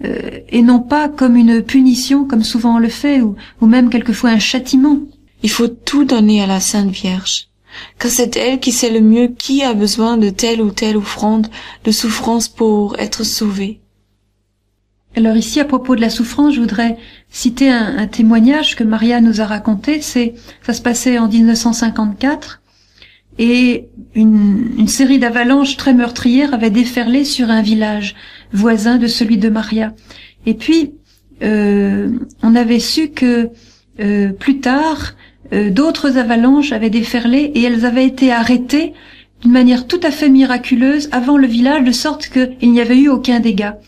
et non pas comme une punition, comme souvent on le fait, ou même quelquefois un châtiment. Il faut tout donner à la Sainte Vierge, car c'est elle qui sait le mieux qui a besoin de telle ou telle offrande de souffrance pour être sauvé. Alors ici, à propos de la souffrance, je voudrais citer un témoignage que Maria nous a raconté. Ça se passait en 1954, et une série d'avalanches très meurtrières avait déferlé sur un village voisin de celui de Maria. Et puis, on avait su que plus tard, d'autres avalanches avaient déferlé et elles avaient été arrêtées d'une manière tout à fait miraculeuse avant le village, de sorte qu'il n'y avait eu aucun dégât.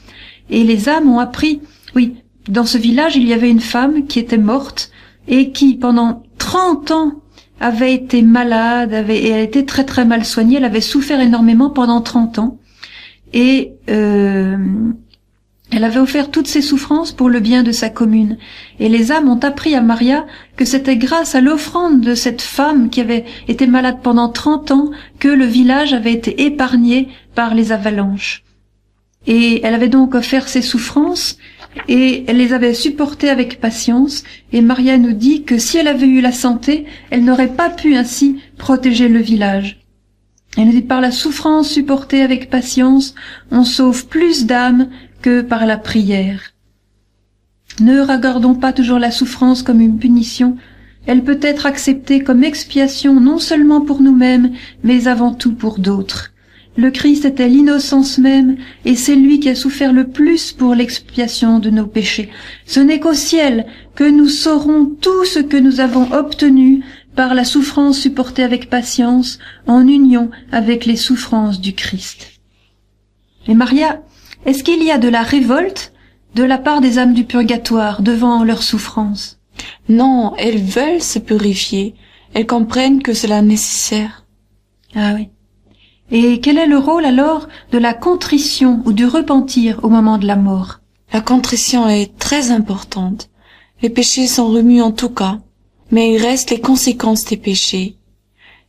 Et les âmes ont appris, oui, dans ce village, il y avait une femme qui était morte et qui, pendant 30 ans, avait été malade, et elle était très très mal soignée, elle avait souffert énormément pendant 30 ans. Et elle avait offert toutes ses souffrances pour le bien de sa commune. Et les âmes ont appris à Maria que c'était grâce à l'offrande de cette femme qui avait été malade pendant 30 ans que le village avait été épargné par les avalanches. Et elle avait donc offert ses souffrances, et elle les avait supportées avec patience, et Maria nous dit que si elle avait eu la santé, elle n'aurait pas pu ainsi protéger le village. Elle nous dit, par la souffrance supportée avec patience, on sauve plus d'âmes que par la prière. Ne regardons pas toujours la souffrance comme une punition. Elle peut être acceptée comme expiation non seulement pour nous-mêmes, mais avant tout pour d'autres. Le Christ était l'innocence même, et c'est lui qui a souffert le plus pour l'expiation de nos péchés. Ce n'est qu'au ciel que nous saurons tout ce que nous avons obtenu par la souffrance supportée avec patience, en union avec les souffrances du Christ. Et Maria, est-ce qu'il y a de la révolte de la part des âmes du purgatoire devant leurs souffrances? Non, elles veulent se purifier. Elles comprennent que cela est nécessaire. Ah oui. Et quel est le rôle alors de la contrition ou du repentir au moment de la mort? La contrition est très importante. Les péchés sont remus en tout cas, mais il reste les conséquences des péchés.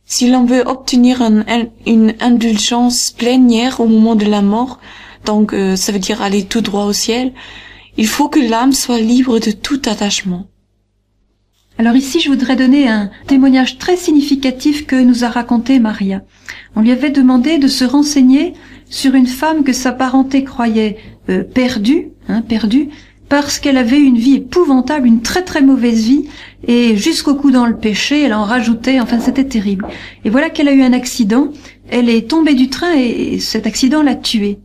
Si l'on veut obtenir une indulgence plénière au moment de la mort, donc ça veut dire aller tout droit au ciel, il faut que l'âme soit libre de tout attachement. Alors ici, je voudrais donner un témoignage très significatif que nous a raconté Maria. On lui avait demandé de se renseigner sur une femme que sa parenté croyait perdue, parce qu'elle avait une vie épouvantable, une très très mauvaise vie, et jusqu'au cou dans le péché, elle en rajoutait, enfin c'était terrible. Et voilà qu'elle a eu un accident, elle est tombée du train et cet accident l'a tuée.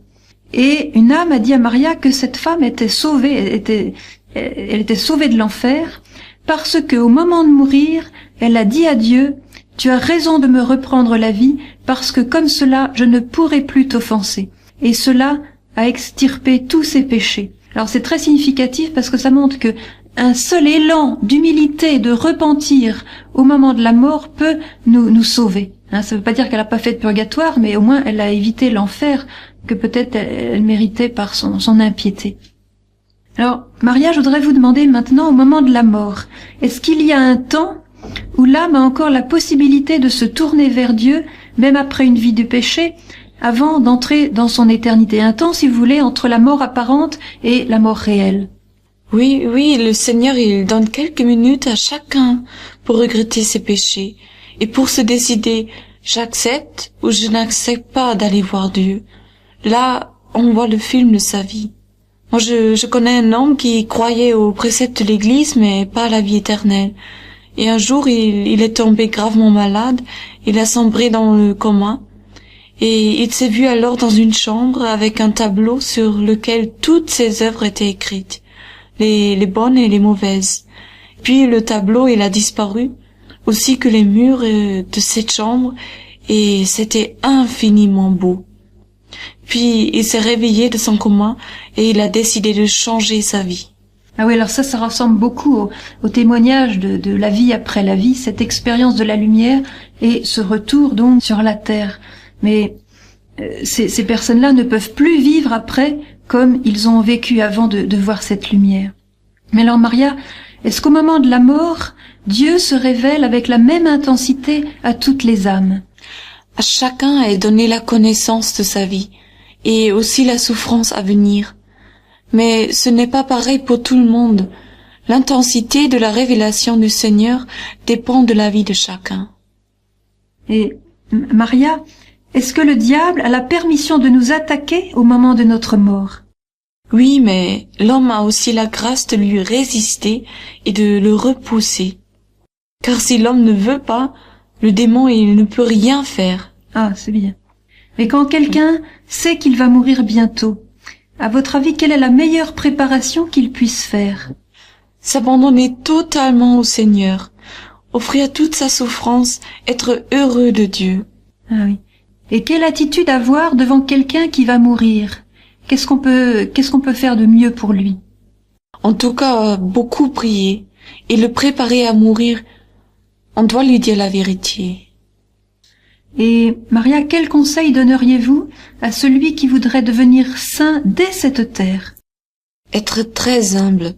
Et une âme a dit à Maria que cette femme était sauvée, elle était sauvée de l'enfer, parce que au moment de mourir, elle a dit à Dieu, « Tu as raison de me reprendre la vie, parce que comme cela, je ne pourrai plus t'offenser. » Et cela a extirpé tous ses péchés. Alors c'est très significatif parce que ça montre que un seul élan d'humilité, de repentir au moment de la mort peut nous sauver. Ça ne veut pas dire qu'elle n'a pas fait de purgatoire, mais au moins elle a évité l'enfer que peut-être elle méritait par son impiété. Alors, Maria, je voudrais vous demander maintenant, au moment de la mort, est-ce qu'il y a un temps où l'âme a encore la possibilité de se tourner vers Dieu, même après une vie de péché, avant d'entrer dans son éternité? Un temps, si vous voulez, entre la mort apparente et la mort réelle. Oui, le Seigneur, il donne quelques minutes à chacun pour regretter ses péchés et pour se décider, j'accepte ou je n'accepte pas d'aller voir Dieu. Là, on voit le film de sa vie. Moi, je connais un homme qui croyait aux préceptes de l'Église, mais pas à la vie éternelle. Et un jour, il est tombé gravement malade, il a sombré dans le coma, et il s'est vu alors dans une chambre avec un tableau sur lequel toutes ses œuvres étaient écrites, les bonnes et les mauvaises. Puis le tableau, il a disparu, aussi que les murs de cette chambre, et c'était infiniment beau. Puis il s'est réveillé de son coma et il a décidé de changer sa vie. Ah oui, alors ça ressemble beaucoup au témoignage de la vie après la vie, cette expérience de la lumière et ce retour donc sur la terre. Mais ces personnes-là ne peuvent plus vivre après comme ils ont vécu avant de voir cette lumière. Mais alors Maria, est-ce qu'au moment de la mort, Dieu se révèle avec la même intensité à toutes les âmes? À chacun est donnée la connaissance de sa vie et aussi la souffrance à venir. Mais ce n'est pas pareil pour tout le monde. L'intensité de la révélation du Seigneur dépend de la vie de chacun. Et Maria, est-ce que le diable a la permission de nous attaquer au moment de notre mort? Oui, mais l'homme a aussi la grâce de lui résister et de le repousser. Car si l'homme ne veut pas, le démon, il ne peut rien faire. Ah, c'est bien. Mais quand quelqu'un sait qu'il va mourir bientôt, à votre avis, quelle est la meilleure préparation qu'il puisse faire? S'abandonner totalement au Seigneur, offrir toute sa souffrance, être heureux de Dieu. Ah oui. Et quelle attitude avoir devant quelqu'un qui va mourir? Qu'est-ce qu'on peut faire de mieux pour lui? En tout cas, beaucoup prier et le préparer à mourir. On doit lui dire la vérité. Et Maria, quel conseil donneriez-vous à celui qui voudrait devenir saint dès cette terre? Être très humble.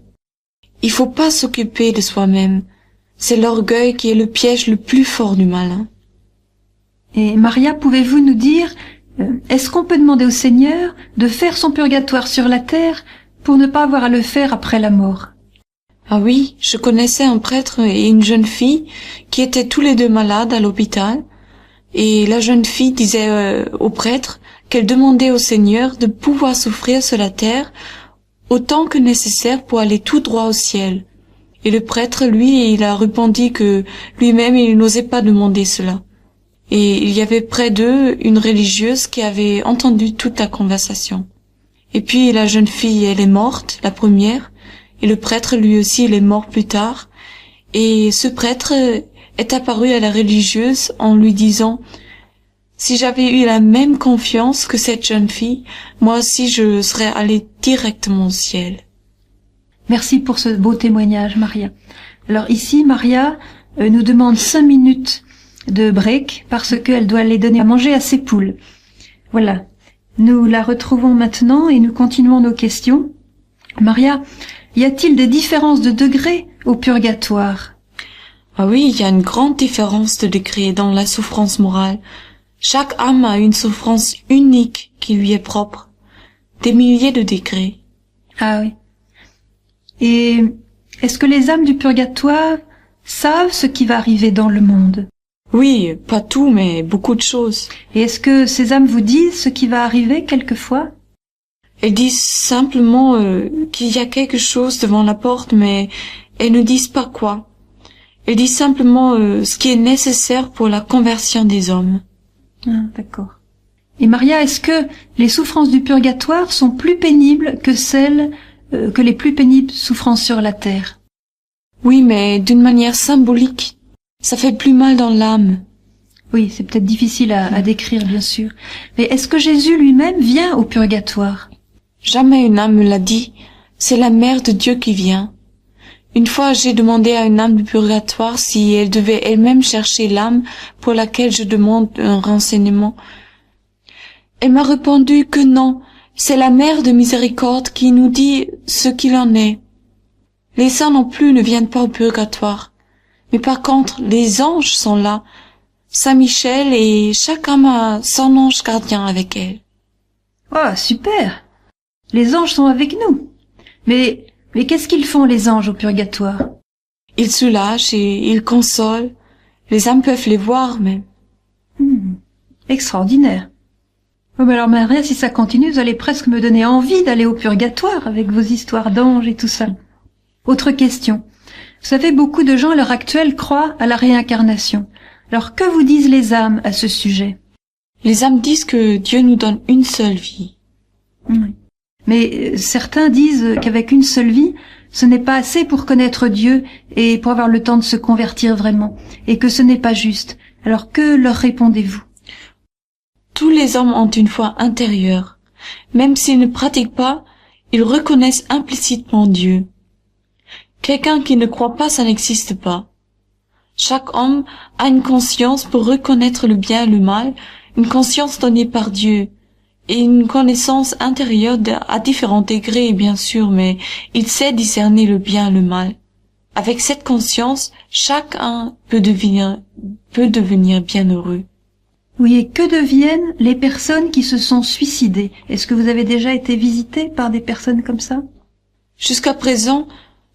Il faut pas s'occuper de soi-même. C'est l'orgueil qui est le piège le plus fort du malin. Et Maria, pouvez-vous nous dire, est-ce qu'on peut demander au Seigneur de faire son purgatoire sur la terre pour ne pas avoir à le faire après la mort? Ah oui, je connaissais un prêtre et une jeune fille qui étaient tous les deux malades à l'hôpital. Et la jeune fille disait au prêtre qu'elle demandait au Seigneur de pouvoir souffrir sur la terre autant que nécessaire pour aller tout droit au ciel. Et le prêtre, lui, il a répondu que lui-même, il n'osait pas demander cela. Et il y avait près d'eux une religieuse qui avait entendu toute la conversation. Et puis la jeune fille, elle est morte, la première, et le prêtre, lui aussi, il est mort plus tard. Et ce prêtre est apparu à la religieuse en lui disant « Si j'avais eu la même confiance que cette jeune fille, moi aussi je serais allé directement au ciel. » Merci pour ce beau témoignage, Maria. Alors ici, Maria nous demande 5 minutes de break parce qu'elle doit aller donner à manger à ses poules. Voilà. Nous la retrouvons maintenant et nous continuons nos questions. Maria, y a-t-il des différences de degrés au purgatoire? Ah oui, il y a une grande différence de degré dans la souffrance morale. Chaque âme a une souffrance unique qui lui est propre. Des milliers de degrés. Ah oui. Et est-ce que les âmes du purgatoire savent ce qui va arriver dans le monde? Oui, pas tout, mais beaucoup de choses. Et est-ce que ces âmes vous disent ce qui va arriver quelquefois? Elles disent simplement qu'il y a quelque chose devant la porte, mais elles ne disent pas quoi. Elles disent simplement ce qui est nécessaire pour la conversion des hommes. Ah, d'accord. Et Maria, est-ce que les souffrances du purgatoire sont plus pénibles que celles que les plus pénibles souffrances sur la terre? Oui, mais d'une manière symbolique. Ça fait plus mal dans l'âme. Oui, c'est peut-être difficile à décrire, bien sûr. Mais est-ce que Jésus lui-même vient au purgatoire? Jamais une âme me l'a dit. C'est la mère de Dieu qui vient. Une fois, j'ai demandé à une âme du purgatoire si elle devait elle-même chercher l'âme pour laquelle je demande un renseignement. Elle m'a répondu que non, c'est la mère de miséricorde qui nous dit ce qu'il en est. Les saints non plus ne viennent pas au purgatoire. Mais par contre, les anges sont là, Saint Michel, et chaque âme a son ange gardien avec elle. Oh, super! Les anges sont avec nous. Mais qu'est-ce qu'ils font, les anges, au purgatoire? Ils soulagent et ils consolent. Les âmes peuvent les voir même. Extraordinaire. Oh, mais alors, Maria, si ça continue, vous allez presque me donner envie d'aller au purgatoire avec vos histoires d'anges et tout ça. Autre question. Vous savez, beaucoup de gens à l'heure actuelle croient à la réincarnation. Alors, que vous disent les âmes à ce sujet? Les âmes disent que Dieu nous donne une seule vie. Oui. Mais certains disent qu'avec une seule vie, ce n'est pas assez pour connaître Dieu et pour avoir le temps de se convertir vraiment, et que ce n'est pas juste. Alors que leur répondez-vous? Tous les hommes ont une foi intérieure. Même s'ils ne pratiquent pas, ils reconnaissent implicitement Dieu. Quelqu'un qui ne croit pas, ça n'existe pas. Chaque homme a une conscience pour reconnaître le bien et le mal, une conscience donnée par Dieu, et une connaissance intérieure à différents degrés, bien sûr, mais il sait discerner le bien et le mal. Avec cette conscience, chacun peut devenir bienheureux. Oui, et que deviennent les personnes qui se sont suicidées? Est-ce que vous avez déjà été visité par des personnes comme ça? Jusqu'à présent,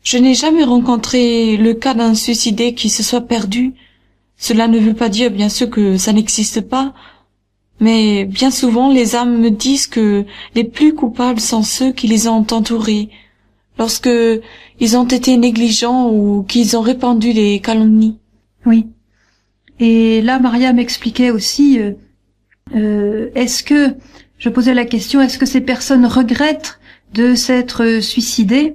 je n'ai jamais rencontré le cas d'un suicidé qui se soit perdu. Cela ne veut pas dire, bien sûr, que ça n'existe pas, mais bien souvent les âmes me disent que les plus coupables sont ceux qui les ont entourés, lorsque ils ont été négligents ou qu'ils ont répandu des calomnies. Oui. Et là, Maria m'expliquait aussi, est-ce que, je posais la question, est-ce que ces personnes regrettent de s'être suicidées?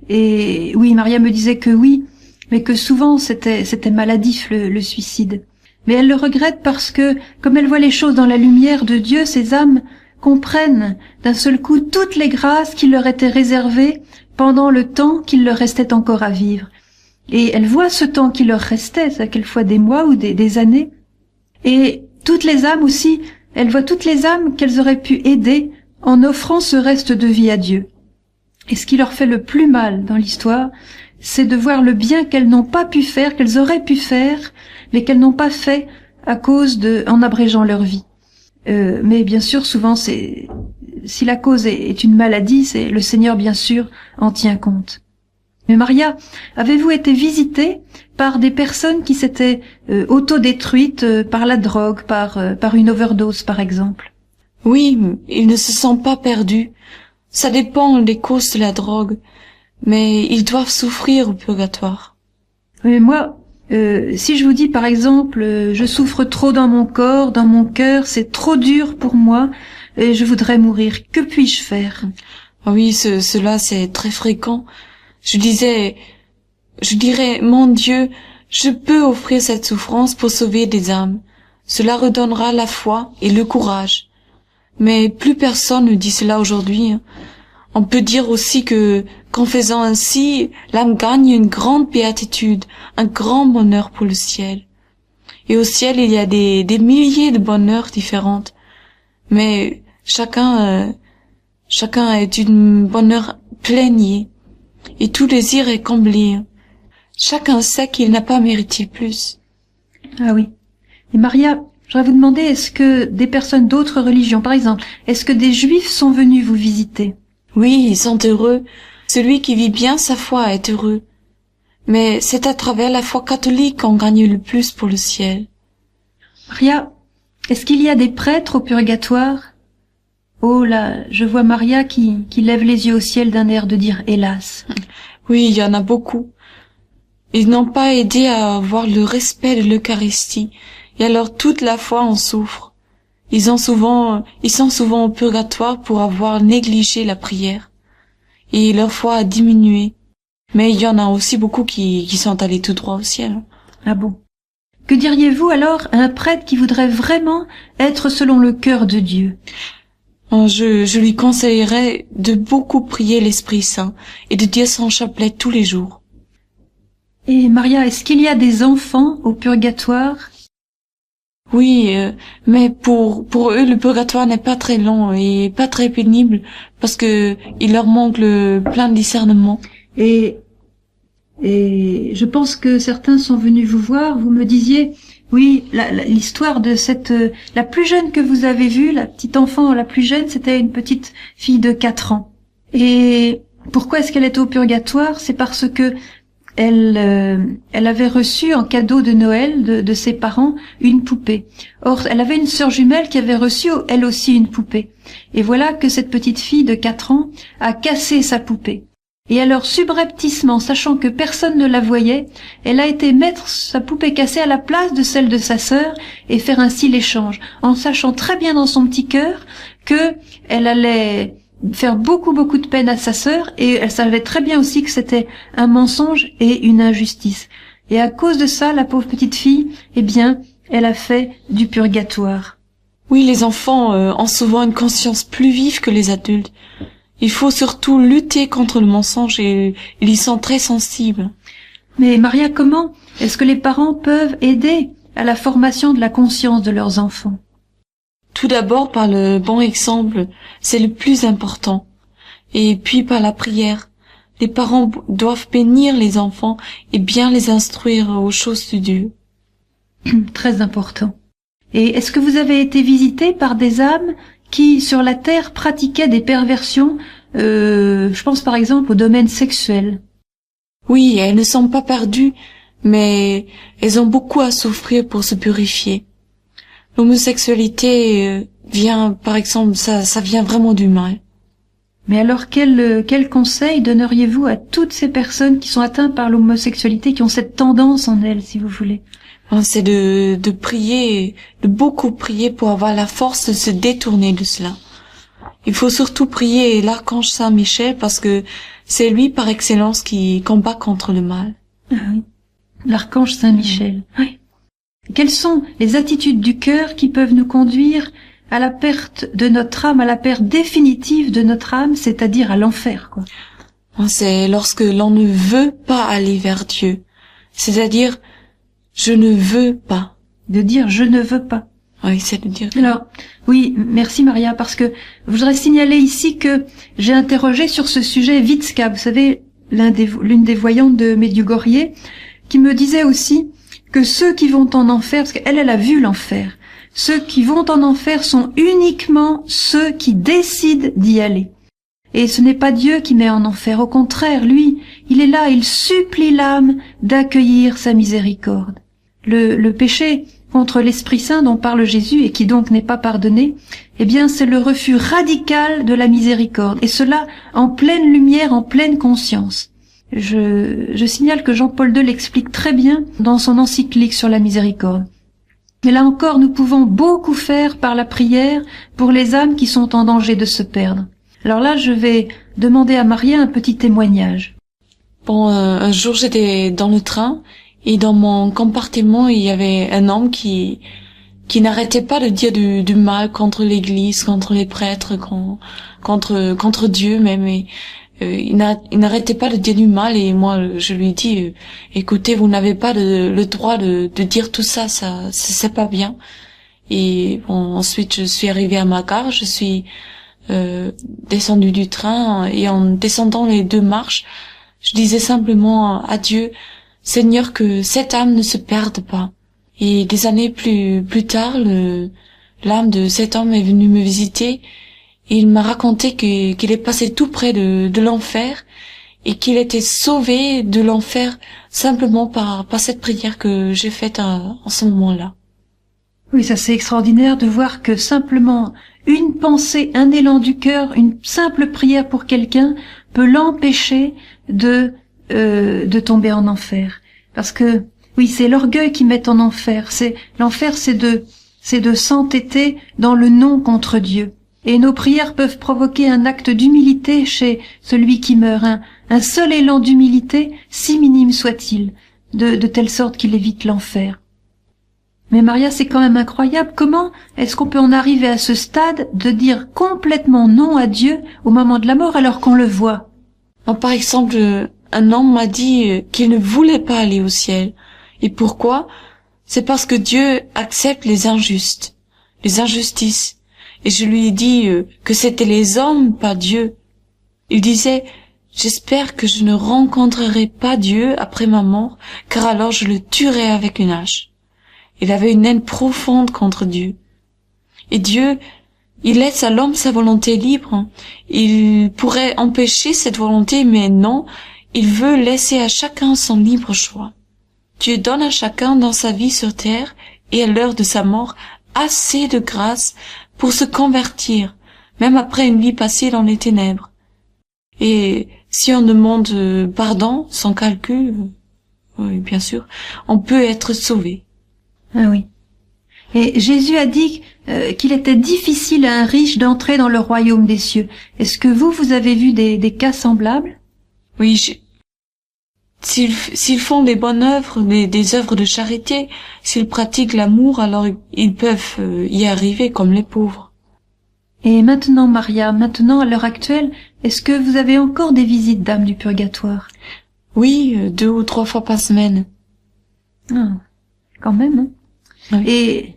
Et oui, Maria me disait que oui, mais que souvent c'était maladif le suicide. Mais elle le regrette parce que, comme elle voit les choses dans la lumière de Dieu, ces âmes comprennent d'un seul coup toutes les grâces qui leur étaient réservées pendant le temps qu'il leur restait encore à vivre. Et elle voit ce temps qui leur restait, ça quelquefois des mois ou des années. Et toutes les âmes aussi, elle voit toutes les âmes qu'elles auraient pu aider en offrant ce reste de vie à Dieu. Et ce qui leur fait le plus mal dans l'histoire, c'est de voir le bien qu'elles n'ont pas pu faire, qu'elles auraient pu faire, mais qu'elles n'ont pas fait en abrégeant leur vie. Mais bien sûr, souvent, si la cause est une maladie, c'est le Seigneur, bien sûr, en tient compte. Mais Maria, avez-vous été visitée par des personnes qui s'étaient autodétruites par la drogue, par une overdose, par exemple? Oui, ils ne se sentent pas perdus. Ça dépend des causes de la drogue, mais ils doivent souffrir au purgatoire. Mais moi, si je vous dis par exemple, je souffre trop dans mon corps, dans mon cœur, c'est trop dur pour moi, et je voudrais mourir, que puis-je faire? Ah oui, cela c'est très fréquent. Je dirais, mon Dieu, je peux offrir cette souffrance pour sauver des âmes. Cela redonnera la foi et le courage. Mais plus personne ne dit cela aujourd'hui. On peut dire aussi qu'en faisant ainsi, l'âme gagne une grande béatitude, un grand bonheur pour le ciel. Et au ciel, il y a des milliers de bonheurs différentes. Mais chacun est une bonheur plaignée. Et tout désir est comblé. Chacun sait qu'il n'a pas mérité plus. Ah oui. Et Maria, je voudrais vous demander, est-ce que des personnes d'autres religions, par exemple, est-ce que des juifs sont venus vous visiter? Oui, ils sont heureux. Celui qui vit bien sa foi est heureux. Mais c'est à travers la foi catholique qu'on gagne le plus pour le ciel. Maria, est-ce qu'il y a des prêtres au purgatoire? Oh là, je vois Maria qui lève les yeux au ciel d'un air de dire hélas. Oui, il y en a beaucoup. Ils n'ont pas aidé à avoir le respect de l'Eucharistie, et alors toute la foi en souffre. Ils sont souvent au purgatoire pour avoir négligé la prière, et leur foi a diminué. Mais il y en a aussi beaucoup qui sont allés tout droit au ciel. Ah bon? Que diriez-vous alors à un prêtre qui voudrait vraiment être selon le cœur de Dieu? Je lui conseillerais de beaucoup prier l'Esprit Saint et de dire son chapelet tous les jours. Et Maria, est-ce qu'il y a des enfants au purgatoire? Oui, mais pour eux, le purgatoire n'est pas très long et pas très pénible parce que il leur manque le plein de discernement. Et je pense que certains sont venus vous voir, vous me disiez, oui, l'histoire de la plus jeune que vous avez vue, la petite enfant la plus jeune, c'était une petite fille de 4 ans. Et pourquoi est-ce qu'elle était au purgatoire? C'est parce que elle avait reçu en cadeau de Noël de ses parents une poupée. Or, elle avait une sœur jumelle qui avait reçu elle aussi une poupée. Et voilà que cette petite fille de 4 ans a cassé sa poupée. Et alors, subrepticement, sachant que personne ne la voyait, elle a été mettre sa poupée cassée à la place de celle de sa sœur et faire ainsi l'échange, en sachant très bien dans son petit cœur que elle allait faire beaucoup de peine à sa sœur, et elle savait très bien aussi que c'était un mensonge et une injustice. Et à cause de ça, la pauvre petite fille, eh bien, elle a fait du purgatoire. Oui, les enfants ont souvent une conscience plus vive que les adultes. Il faut surtout lutter contre le mensonge et ils y sont très sensibles. Mais Maria, comment est-ce que les parents peuvent aider à la formation de la conscience de leurs enfants? Tout d'abord par le bon exemple, c'est le plus important. Et puis par la prière. Les parents doivent bénir les enfants et bien les instruire aux choses de Dieu. Très important. Et est-ce que vous avez été visité par des âmes qui, sur la terre, pratiquaient des perversions, je pense par exemple au domaine sexuel? Oui, elles ne sont pas perdues, mais elles ont beaucoup à souffrir pour se purifier. L'homosexualité vient, par exemple, ça vient vraiment du mal. Mais alors, quel conseil donneriez-vous à toutes ces personnes qui sont atteintes par l'homosexualité, qui ont cette tendance en elles, si vous voulez? C'est de prier, de beaucoup prier pour avoir la force de se détourner de cela. Il faut surtout prier l'archange Saint Michel parce que c'est lui par excellence qui combat contre le mal. Ah oui, l'archange Saint Michel. Oui. Quelles sont les attitudes du cœur qui peuvent nous conduire à la perte de notre âme, à la perte définitive de notre âme, c'est-à-dire à l'enfer, quoi? C'est lorsque l'on ne veut pas aller vers Dieu. C'est-à-dire, je ne veux pas. De dire je ne veux pas. Oui, c'est de dire. Alors, oui, merci Maria, parce que je voudrais signaler ici que j'ai interrogé sur ce sujet Vitska, vous savez, l'une des voyantes de Medjugorje, qui me disait aussi que ceux qui vont en enfer, parce qu'elle a vu l'enfer, ceux qui vont en enfer sont uniquement ceux qui décident d'y aller. Et ce n'est pas Dieu qui met en enfer, au contraire, lui, il est là, il supplie l'âme d'accueillir sa miséricorde. Le péché contre l'Esprit Saint dont parle Jésus et qui donc n'est pas pardonné, eh bien c'est le refus radical de la miséricorde, et cela en pleine lumière, en pleine conscience. Je signale que Jean-Paul II l'explique très bien dans son encyclique sur la miséricorde. Mais là encore, nous pouvons beaucoup faire par la prière pour les âmes qui sont en danger de se perdre. Alors là, je vais demander à Maria un petit témoignage. Bon, un jour j'étais dans le train et dans mon compartiment il y avait un homme qui n'arrêtait pas de dire du mal contre l'Église, contre les prêtres, contre Dieu même. Et il n'arrêtait pas de dire du mal et moi je lui dis écoutez, vous n'avez pas le droit de dire tout ça, c'est pas bien. Et bon, ensuite je suis arrivée à ma gare, je suis descendue du train et en descendant les 2 marches, je disais simplement à Dieu, Seigneur, que cette âme ne se perde pas. Et des années plus tard, l'âme de cet homme est venue me visiter et il m'a raconté qu'il est passé tout près de l'enfer et qu'il était sauvé de l'enfer simplement par cette prière que j'ai faite en ce moment-là. Oui, ça c'est extraordinaire de voir que simplement une pensée, un élan du cœur, une simple prière pour quelqu'un peut l'empêcher de tomber en enfer. Parce que, oui, c'est l'orgueil qui met en enfer. L'enfer, c'est de s'entêter dans le non contre Dieu. Et nos prières peuvent provoquer un acte d'humilité chez celui qui meurt, un seul élan d'humilité, si minime soit-il, de telle sorte qu'il évite l'enfer. Mais Maria, c'est quand même incroyable. Comment est-ce qu'on peut en arriver à ce stade de dire complètement non à Dieu au moment de la mort alors qu'on le voit? Par exemple, un homme m'a dit qu'il ne voulait pas aller au ciel. Et pourquoi? C'est parce que Dieu accepte les injustes, les injustices. Et je lui ai dit que c'était les hommes, pas Dieu. Il disait, j'espère que je ne rencontrerai pas Dieu après ma mort, car alors je le tuerai avec une hache. Il avait une haine profonde contre Dieu. Et Dieu, il laisse à l'homme sa volonté libre. Il pourrait empêcher cette volonté, mais non, il veut laisser à chacun son libre choix. Dieu donne à chacun dans sa vie sur terre et à l'heure de sa mort assez de grâce pour se convertir, même après une vie passée dans les ténèbres. Et si on demande pardon, sans calcul, oui, bien sûr, on peut être sauvé. Ah oui. Et Jésus a dit qu'il était difficile à un riche d'entrer dans le royaume des cieux. Est-ce que vous avez vu des cas semblables? Oui, s'ils font des bonnes œuvres, des œuvres de charité, s'ils pratiquent l'amour, alors ils peuvent y arriver comme les pauvres. Et maintenant, Maria, à l'heure actuelle, est-ce que vous avez encore des visites d'âmes du purgatoire? Oui, 2 ou 3 fois par semaine. Ah, quand même, hein? Oui. Et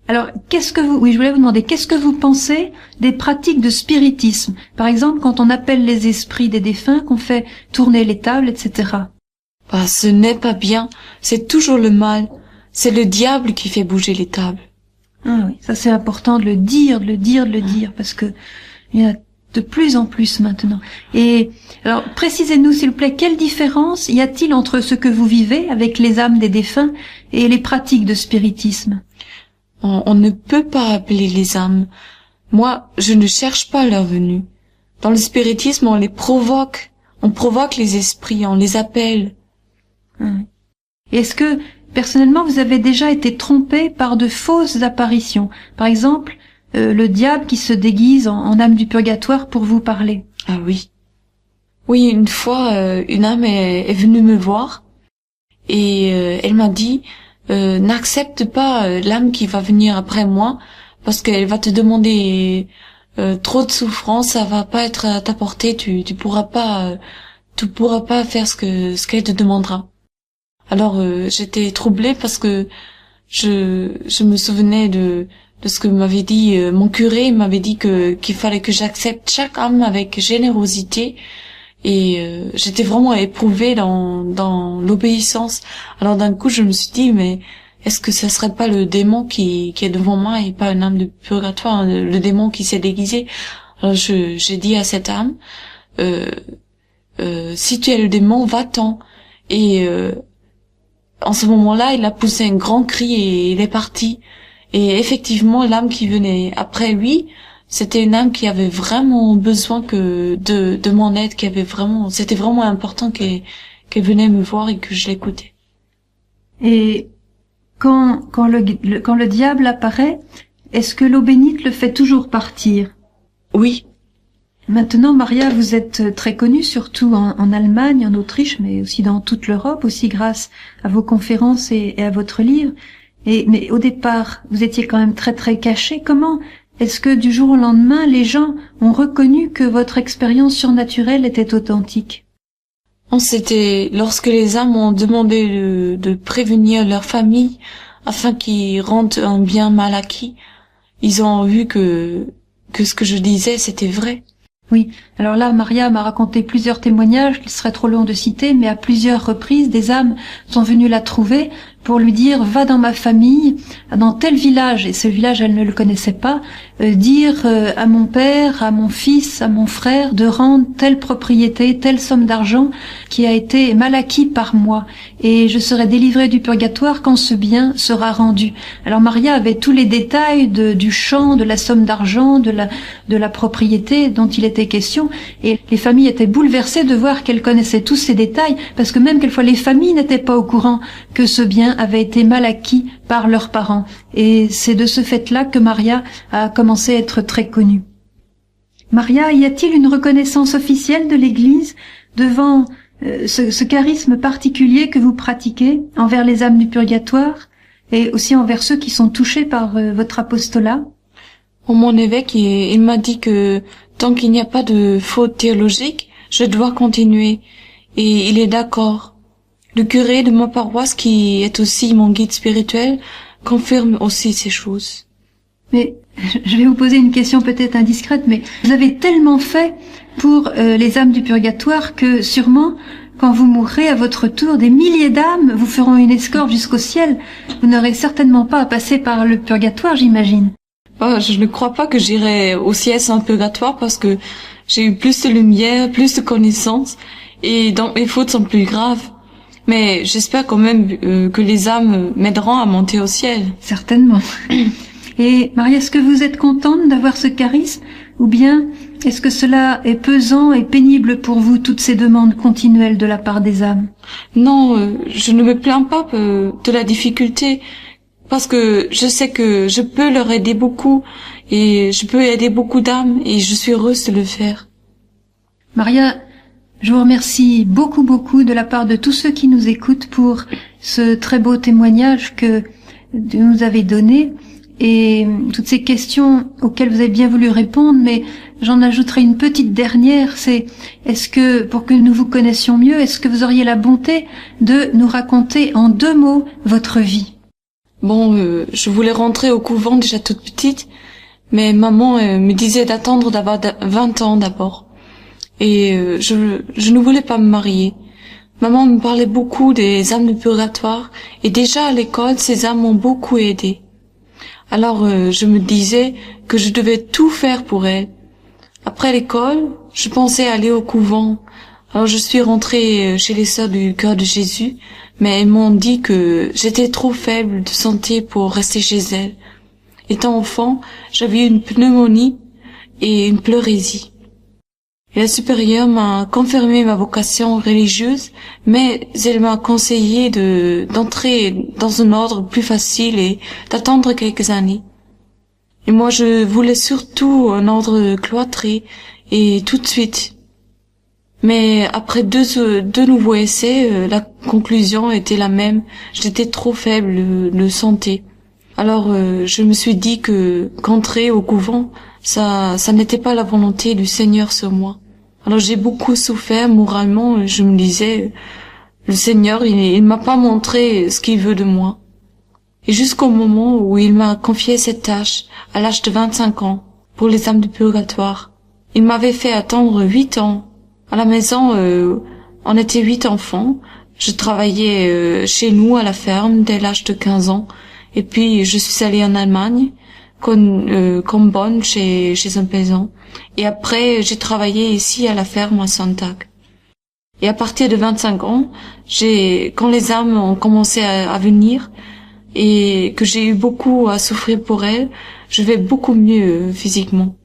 alors, je voulais vous demander, qu'est-ce que vous pensez des pratiques de spiritisme? Par exemple, quand on appelle les esprits des défunts, qu'on fait tourner les tables, etc. Bah, ce n'est pas bien. C'est toujours le mal. C'est le diable qui fait bouger les tables. Ah oui, ça c'est important de le dire, parce que il y en a de plus en plus maintenant. Et alors, précisez-nous s'il vous plaît, quelle différence y a-t-il entre ce que vous vivez avec les âmes des défunts et les pratiques de spiritisme? On ne peut pas appeler les âmes. Moi, je ne cherche pas leur venue. Dans le spiritisme, on les provoque. On provoque les esprits, on les appelle. Et est-ce que, personnellement, vous avez déjà été trompé par de fausses apparitions? Par exemple, le diable qui se déguise en âme du purgatoire pour vous parler. Ah oui. Oui, une fois, une âme est venue me voir et elle m'a dit n'accepte pas l'âme qui va venir après moi parce qu'elle va te demander trop de souffrance, ça va pas être à ta portée, tu pourras pas faire ce qu'elle te demandera. Alors j'étais troublée parce que je me souvenais de ce que m'avait dit mon curé. Il m'avait dit qu'il fallait que j'accepte chaque âme avec générosité et j'étais vraiment éprouvée dans l'obéissance. Alors d'un coup je me suis dit mais est-ce que ça serait pas le démon qui est devant moi et pas une âme de purgatoire, hein, le démon qui s'est déguisé? Alors j'ai dit à cette âme si tu es le démon, va-t'en. Et en ce moment-là, il a poussé un grand cri et il est parti. Et effectivement, l'âme qui venait après lui, c'était une âme qui avait vraiment besoin de mon aide, c'était vraiment important qu'elle venait me voir et que je l'écoutais. Et quand le diable apparaît, est-ce que l'eau bénite le fait toujours partir? Oui. Maintenant, Maria, vous êtes très connue, surtout en Allemagne, en Autriche, mais aussi dans toute l'Europe, aussi grâce à vos conférences et à votre livre. Mais au départ, vous étiez quand même très très cachée. Comment est-ce que du jour au lendemain, les gens ont reconnu que votre expérience surnaturelle était authentique? C'était lorsque les âmes ont demandé de prévenir leur famille afin qu'ils rendent un bien mal acquis. Ils ont vu que ce que je disais, c'était vrai. Oui, alors là, Maria m'a raconté plusieurs témoignages qu'il serait trop long de citer, mais à plusieurs reprises, des âmes sont venues la trouver pour lui dire « va dans ma famille, dans tel village », et ce village, elle ne le connaissait pas, dire à mon père, à mon fils, à mon frère, de rendre telle propriété, telle somme d'argent qui a été mal acquis par moi, et je serai délivrée du purgatoire quand ce bien sera rendu. Alors Maria avait tous les détails du champ, de la somme d'argent, de la propriété dont il était question, et les familles étaient bouleversées de voir qu'elle connaissait tous ces détails, parce que même quelquefois les familles n'étaient pas au courant que ce bien avait été mal acquis par leurs parents. Et c'est de ce fait-là que Maria a commencé à être très connue. Maria, y a-t-il une reconnaissance officielle de l'Église devant ce charisme particulier que vous pratiquez envers les âmes du purgatoire et aussi envers ceux qui sont touchés par votre apostolat? Mon évêque, il m'a dit que tant qu'il n'y a pas de faute théologique, je dois continuer. Et il est d'accord. Le curé de ma paroisse, qui est aussi mon guide spirituel, confirme aussi ces choses. Mais je vais vous poser une question peut-être indiscrète, mais vous avez tellement fait pour les âmes du purgatoire que sûrement, quand vous mourrez à votre tour, des milliers d'âmes vous feront une escorte jusqu'au ciel. Vous n'aurez certainement pas à passer par le purgatoire, j'imagine. Je ne crois pas que j'irai au ciel sans purgatoire parce que j'ai eu plus de lumière, plus de connaissances et donc mes fautes sont plus graves. Mais j'espère quand même que les âmes m'aideront à monter au ciel. Certainement. Et Maria, est-ce que vous êtes contente d'avoir ce charisme ou bien est-ce que cela est pesant et pénible pour vous, toutes ces demandes continuelles de la part des âmes? Non, je ne me plains pas de la difficulté. parce que je sais que je peux leur aider beaucoup et je peux aider beaucoup d'âmes et je suis heureuse de le faire. Maria, je vous remercie beaucoup, beaucoup de la part de tous ceux qui nous écoutent pour ce très beau témoignage que vous nous avez donné et toutes ces questions auxquelles vous avez bien voulu répondre, mais j'en ajouterai une petite dernière, c'est est-ce que, pour que nous vous connaissions mieux, est-ce que vous auriez la bonté de nous raconter en 2 mots votre vie? Bon, je voulais rentrer au couvent déjà toute petite, mais maman me disait d'attendre d'avoir 20 ans d'abord. Et je ne voulais pas me marier. Maman me parlait beaucoup des âmes du purgatoire, et déjà à l'école, ces âmes m'ont beaucoup aidée. Alors je me disais que je devais tout faire pour elles. Après l'école, je pensais aller au couvent. Alors je suis rentrée chez les sœurs du Cœur de Jésus, mais elles m'ont dit que j'étais trop faible de santé pour rester chez elles. Étant enfant, j'avais eu une pneumonie et une pleurésie. Et la supérieure m'a confirmé ma vocation religieuse, mais elle m'a conseillé d'entrer dans un ordre plus facile et d'attendre quelques années. Et moi, je voulais surtout un ordre cloîtré et tout de suite. Mais après deux nouveaux essais, la conclusion était la même. J'étais trop faible de santé. Alors, je me suis dit qu'entrer au couvent, ça n'était pas la volonté du Seigneur sur moi. Alors j'ai beaucoup souffert moralement. Je me disais, le Seigneur, il m'a pas montré ce qu'il veut de moi. Et jusqu'au moment où il m'a confié cette tâche, à l'âge de 25 ans, pour les âmes du purgatoire. Il m'avait fait attendre 8 ans. À la maison, on était 8 enfants. Je travaillais chez nous à la ferme dès l'âge de 15 ans. Et puis je suis allée en Allemagne comme bonne chez un paysan. Et après, j'ai travaillé ici à la ferme à Sonntag. Et à partir de 25 ans, quand les âmes ont commencé à venir et que j'ai eu beaucoup à souffrir pour elles, je vais beaucoup mieux physiquement.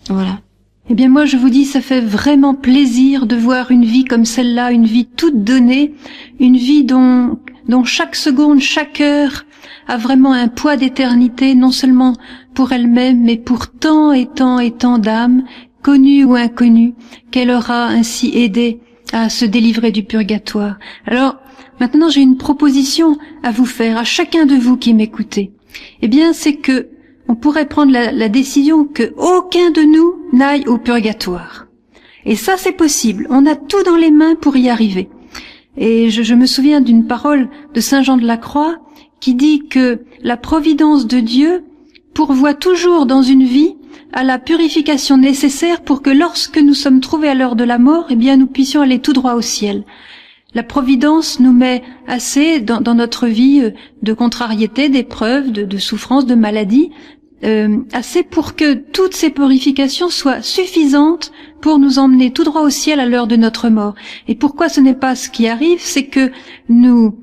Voilà. Eh bien moi je vous dis, ça fait vraiment plaisir de voir une vie comme celle-là, une vie toute donnée, une vie dont chaque seconde, chaque heure a vraiment un poids d'éternité, non seulement pour elle-même, mais pour tant et tant et tant d'âmes, connues ou inconnues, qu'elle aura ainsi aidé à se délivrer du purgatoire. Alors, maintenant j'ai une proposition à vous faire, à chacun de vous qui m'écoutez. Eh bien, c'est que on pourrait prendre la décision que aucun de nous n'aille au purgatoire. Et ça, c'est possible. On a tout dans les mains pour y arriver. Et je me souviens d'une parole de Saint Jean de la Croix qui dit que la providence de Dieu pourvoit toujours dans une vie à la purification nécessaire pour que lorsque nous sommes trouvés à l'heure de la mort, eh bien, nous puissions aller tout droit au ciel. La providence nous met assez dans notre vie de contrariété, d'épreuves, de souffrances, de maladies, assez pour que toutes ces purifications soient suffisantes pour nous emmener tout droit au ciel à l'heure de notre mort. Et pourquoi ce n'est pas ce qui arrive, c'est que nous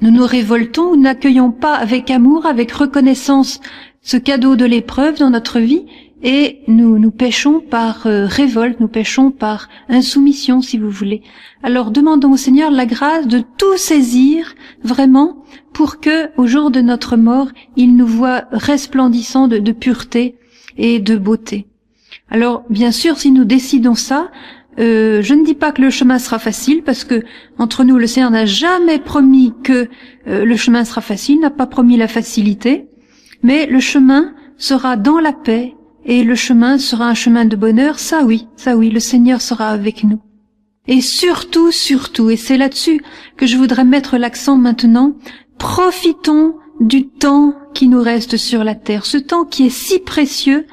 révoltons, nous n'accueillons pas avec amour, avec reconnaissance ce cadeau de l'épreuve dans notre vie, et nous péchons par révolte, nous péchons par insoumission, si vous voulez. Alors demandons au Seigneur la grâce de tout saisir, vraiment, pour que, au jour de notre mort, il nous voie resplendissants de pureté et de beauté. Alors, bien sûr, si nous décidons ça, je ne dis pas que le chemin sera facile, parce que, entre nous, le Seigneur n'a jamais promis que le chemin sera facile, n'a pas promis la facilité, mais le chemin sera dans la paix, et le chemin sera un chemin de bonheur, ça oui, le Seigneur sera avec nous. Et surtout, et c'est là-dessus que je voudrais mettre l'accent maintenant, profitons du temps qui nous reste sur la terre, ce temps qui est si précieux,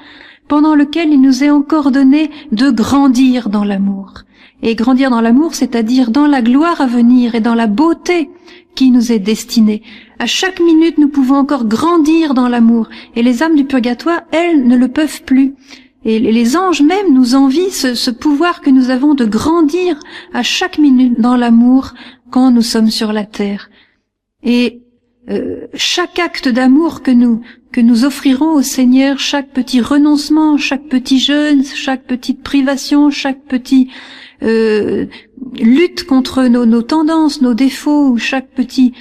pendant lequel il nous est encore donné de grandir dans l'amour. Et grandir dans l'amour, c'est-à-dire dans la gloire à venir et dans la beauté qui nous est destinée. À chaque minute, nous pouvons encore grandir dans l'amour. Et les âmes du purgatoire, elles, ne le peuvent plus. Et les anges même nous envient ce pouvoir que nous avons de grandir à chaque minute dans l'amour quand nous sommes sur la terre. Et chaque acte d'amour que nous offrirons au Seigneur, chaque petit renoncement, chaque petit jeûne, chaque petite privation, chaque petit lutte contre nos tendances, nos défauts, ou chaque petit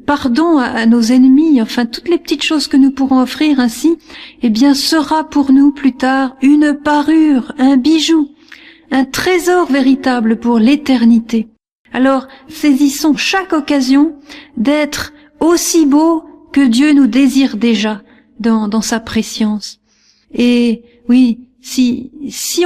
pardon à nos ennemis, enfin toutes les petites choses que nous pourrons offrir ainsi, eh bien sera pour nous plus tard une parure, un bijou, un trésor véritable pour l'éternité. Alors saisissons chaque occasion d'être aussi beau que Dieu nous désire déjà dans sa préscience. Et oui, si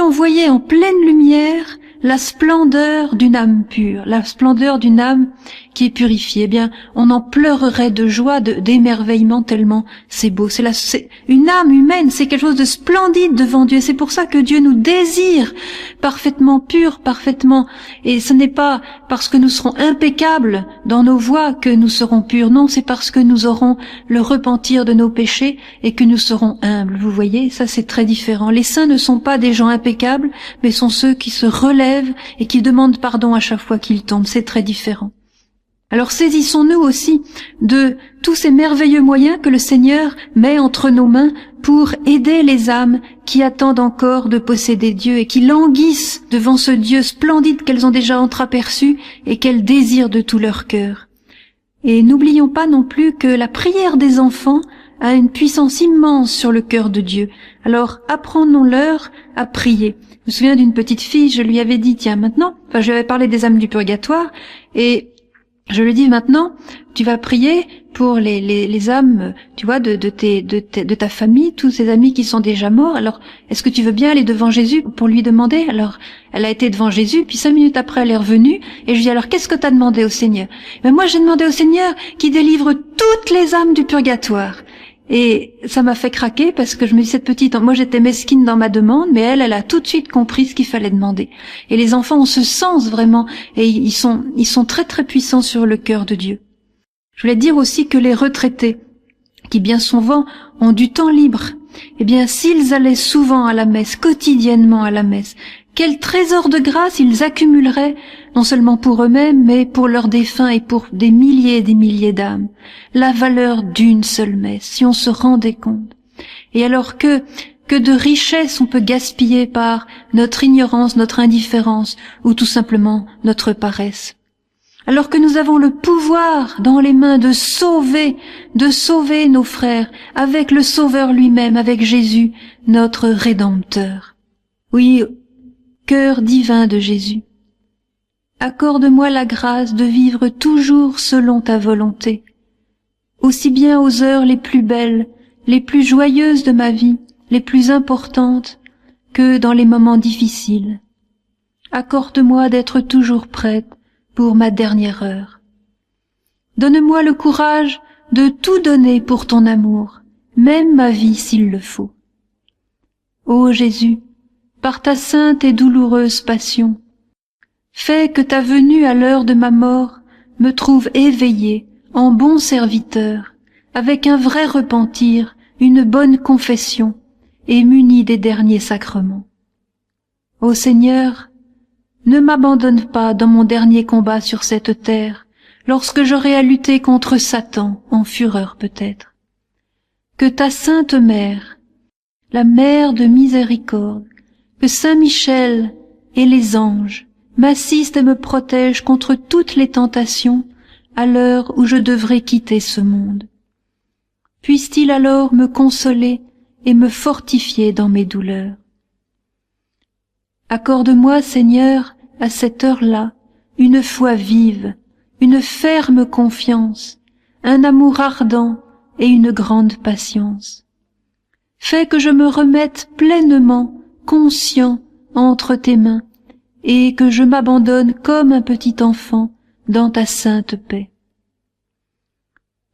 on voyait en pleine lumière la splendeur d'une âme pure, la splendeur d'une âme qui est purifiée, eh bien, on en pleurerait de joie, d'émerveillement tellement c'est beau. C'est une âme humaine, c'est quelque chose de splendide devant Dieu. C'est pour ça que Dieu nous désire parfaitement purs, parfaitement. Et ce n'est pas parce que nous serons impeccables dans nos voies que nous serons purs. Non, c'est parce que nous aurons le repentir de nos péchés et que nous serons humbles. Vous voyez, ça c'est très différent. Les saints ne sont pas des gens impeccables, mais sont ceux qui se relèvent et qui demandent pardon à chaque fois qu'ils tombent. C'est très différent. Alors saisissons-nous aussi de tous ces merveilleux moyens que le Seigneur met entre nos mains pour aider les âmes qui attendent encore de posséder Dieu et qui languissent devant ce Dieu splendide qu'elles ont déjà entreaperçu et qu'elles désirent de tout leur cœur. Et n'oublions pas non plus que la prière des enfants a une puissance immense sur le cœur de Dieu. Alors apprenons-leur à prier. Je me souviens d'une petite fille, je lui avais dit, tiens maintenant, je lui avais parlé des âmes du purgatoire, et je lui dis maintenant, tu vas prier pour les âmes, tu vois, de ta famille, tous ces amis qui sont déjà morts. Alors, est-ce que tu veux bien aller devant Jésus pour lui demander? Alors, elle a été devant Jésus, puis 5 minutes après, elle est revenue, et je lui dis, alors, qu'est-ce que tu as demandé au Seigneur? Ben, moi, j'ai demandé au Seigneur qui délivre toutes les âmes du purgatoire. Et ça m'a fait craquer parce que je me dis, cette petite, moi j'étais mesquine dans ma demande, mais elle a tout de suite compris ce qu'il fallait demander. Et les enfants ont ce sens vraiment, et ils sont très très puissants sur le cœur de Dieu. Je voulais dire aussi que les retraités, qui bien souvent ont du temps libre, eh bien s'ils allaient souvent à la messe, quotidiennement à la messe, quel trésor de grâce ils accumuleraient, non seulement pour eux-mêmes, mais pour leurs défunts et pour des milliers et des milliers d'âmes. La valeur d'une seule messe, si on se rendait compte. Et alors que de richesses on peut gaspiller par notre ignorance, notre indifférence, ou tout simplement notre paresse. Alors que nous avons le pouvoir dans les mains de sauver nos frères, avec le Sauveur lui-même, avec Jésus, notre Rédempteur. Oui, cœur divin de Jésus, accorde-moi la grâce de vivre toujours selon ta volonté, aussi bien aux heures les plus belles, les plus joyeuses de ma vie, les plus importantes, que dans les moments difficiles. Accorde-moi d'être toujours prête pour ma dernière heure. Donne-moi le courage de tout donner pour ton amour, même ma vie s'il le faut. Ô Jésus, par ta sainte et douloureuse passion, fais que ta venue à l'heure de ma mort me trouve éveillé en bon serviteur, avec un vrai repentir, une bonne confession, et muni des derniers sacrements. Ô Seigneur, ne m'abandonne pas dans mon dernier combat sur cette terre, lorsque j'aurai à lutter contre Satan, en fureur peut-être. Que ta sainte mère, la mère de miséricorde, que Saint Michel et les anges m'assistent et me protègent contre toutes les tentations à l'heure où je devrai quitter ce monde. Puisse-t-il alors me consoler et me fortifier dans mes douleurs. Accorde-moi, Seigneur, à cette heure-là, une foi vive, une ferme confiance, un amour ardent et une grande patience. Fais que je me remette pleinement, conscient, entre tes mains, et que je m'abandonne comme un petit enfant dans ta sainte paix.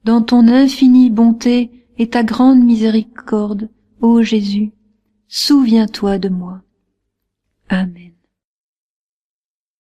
Dans ton infinie bonté et ta grande miséricorde, ô Jésus, souviens-toi de moi. Amen.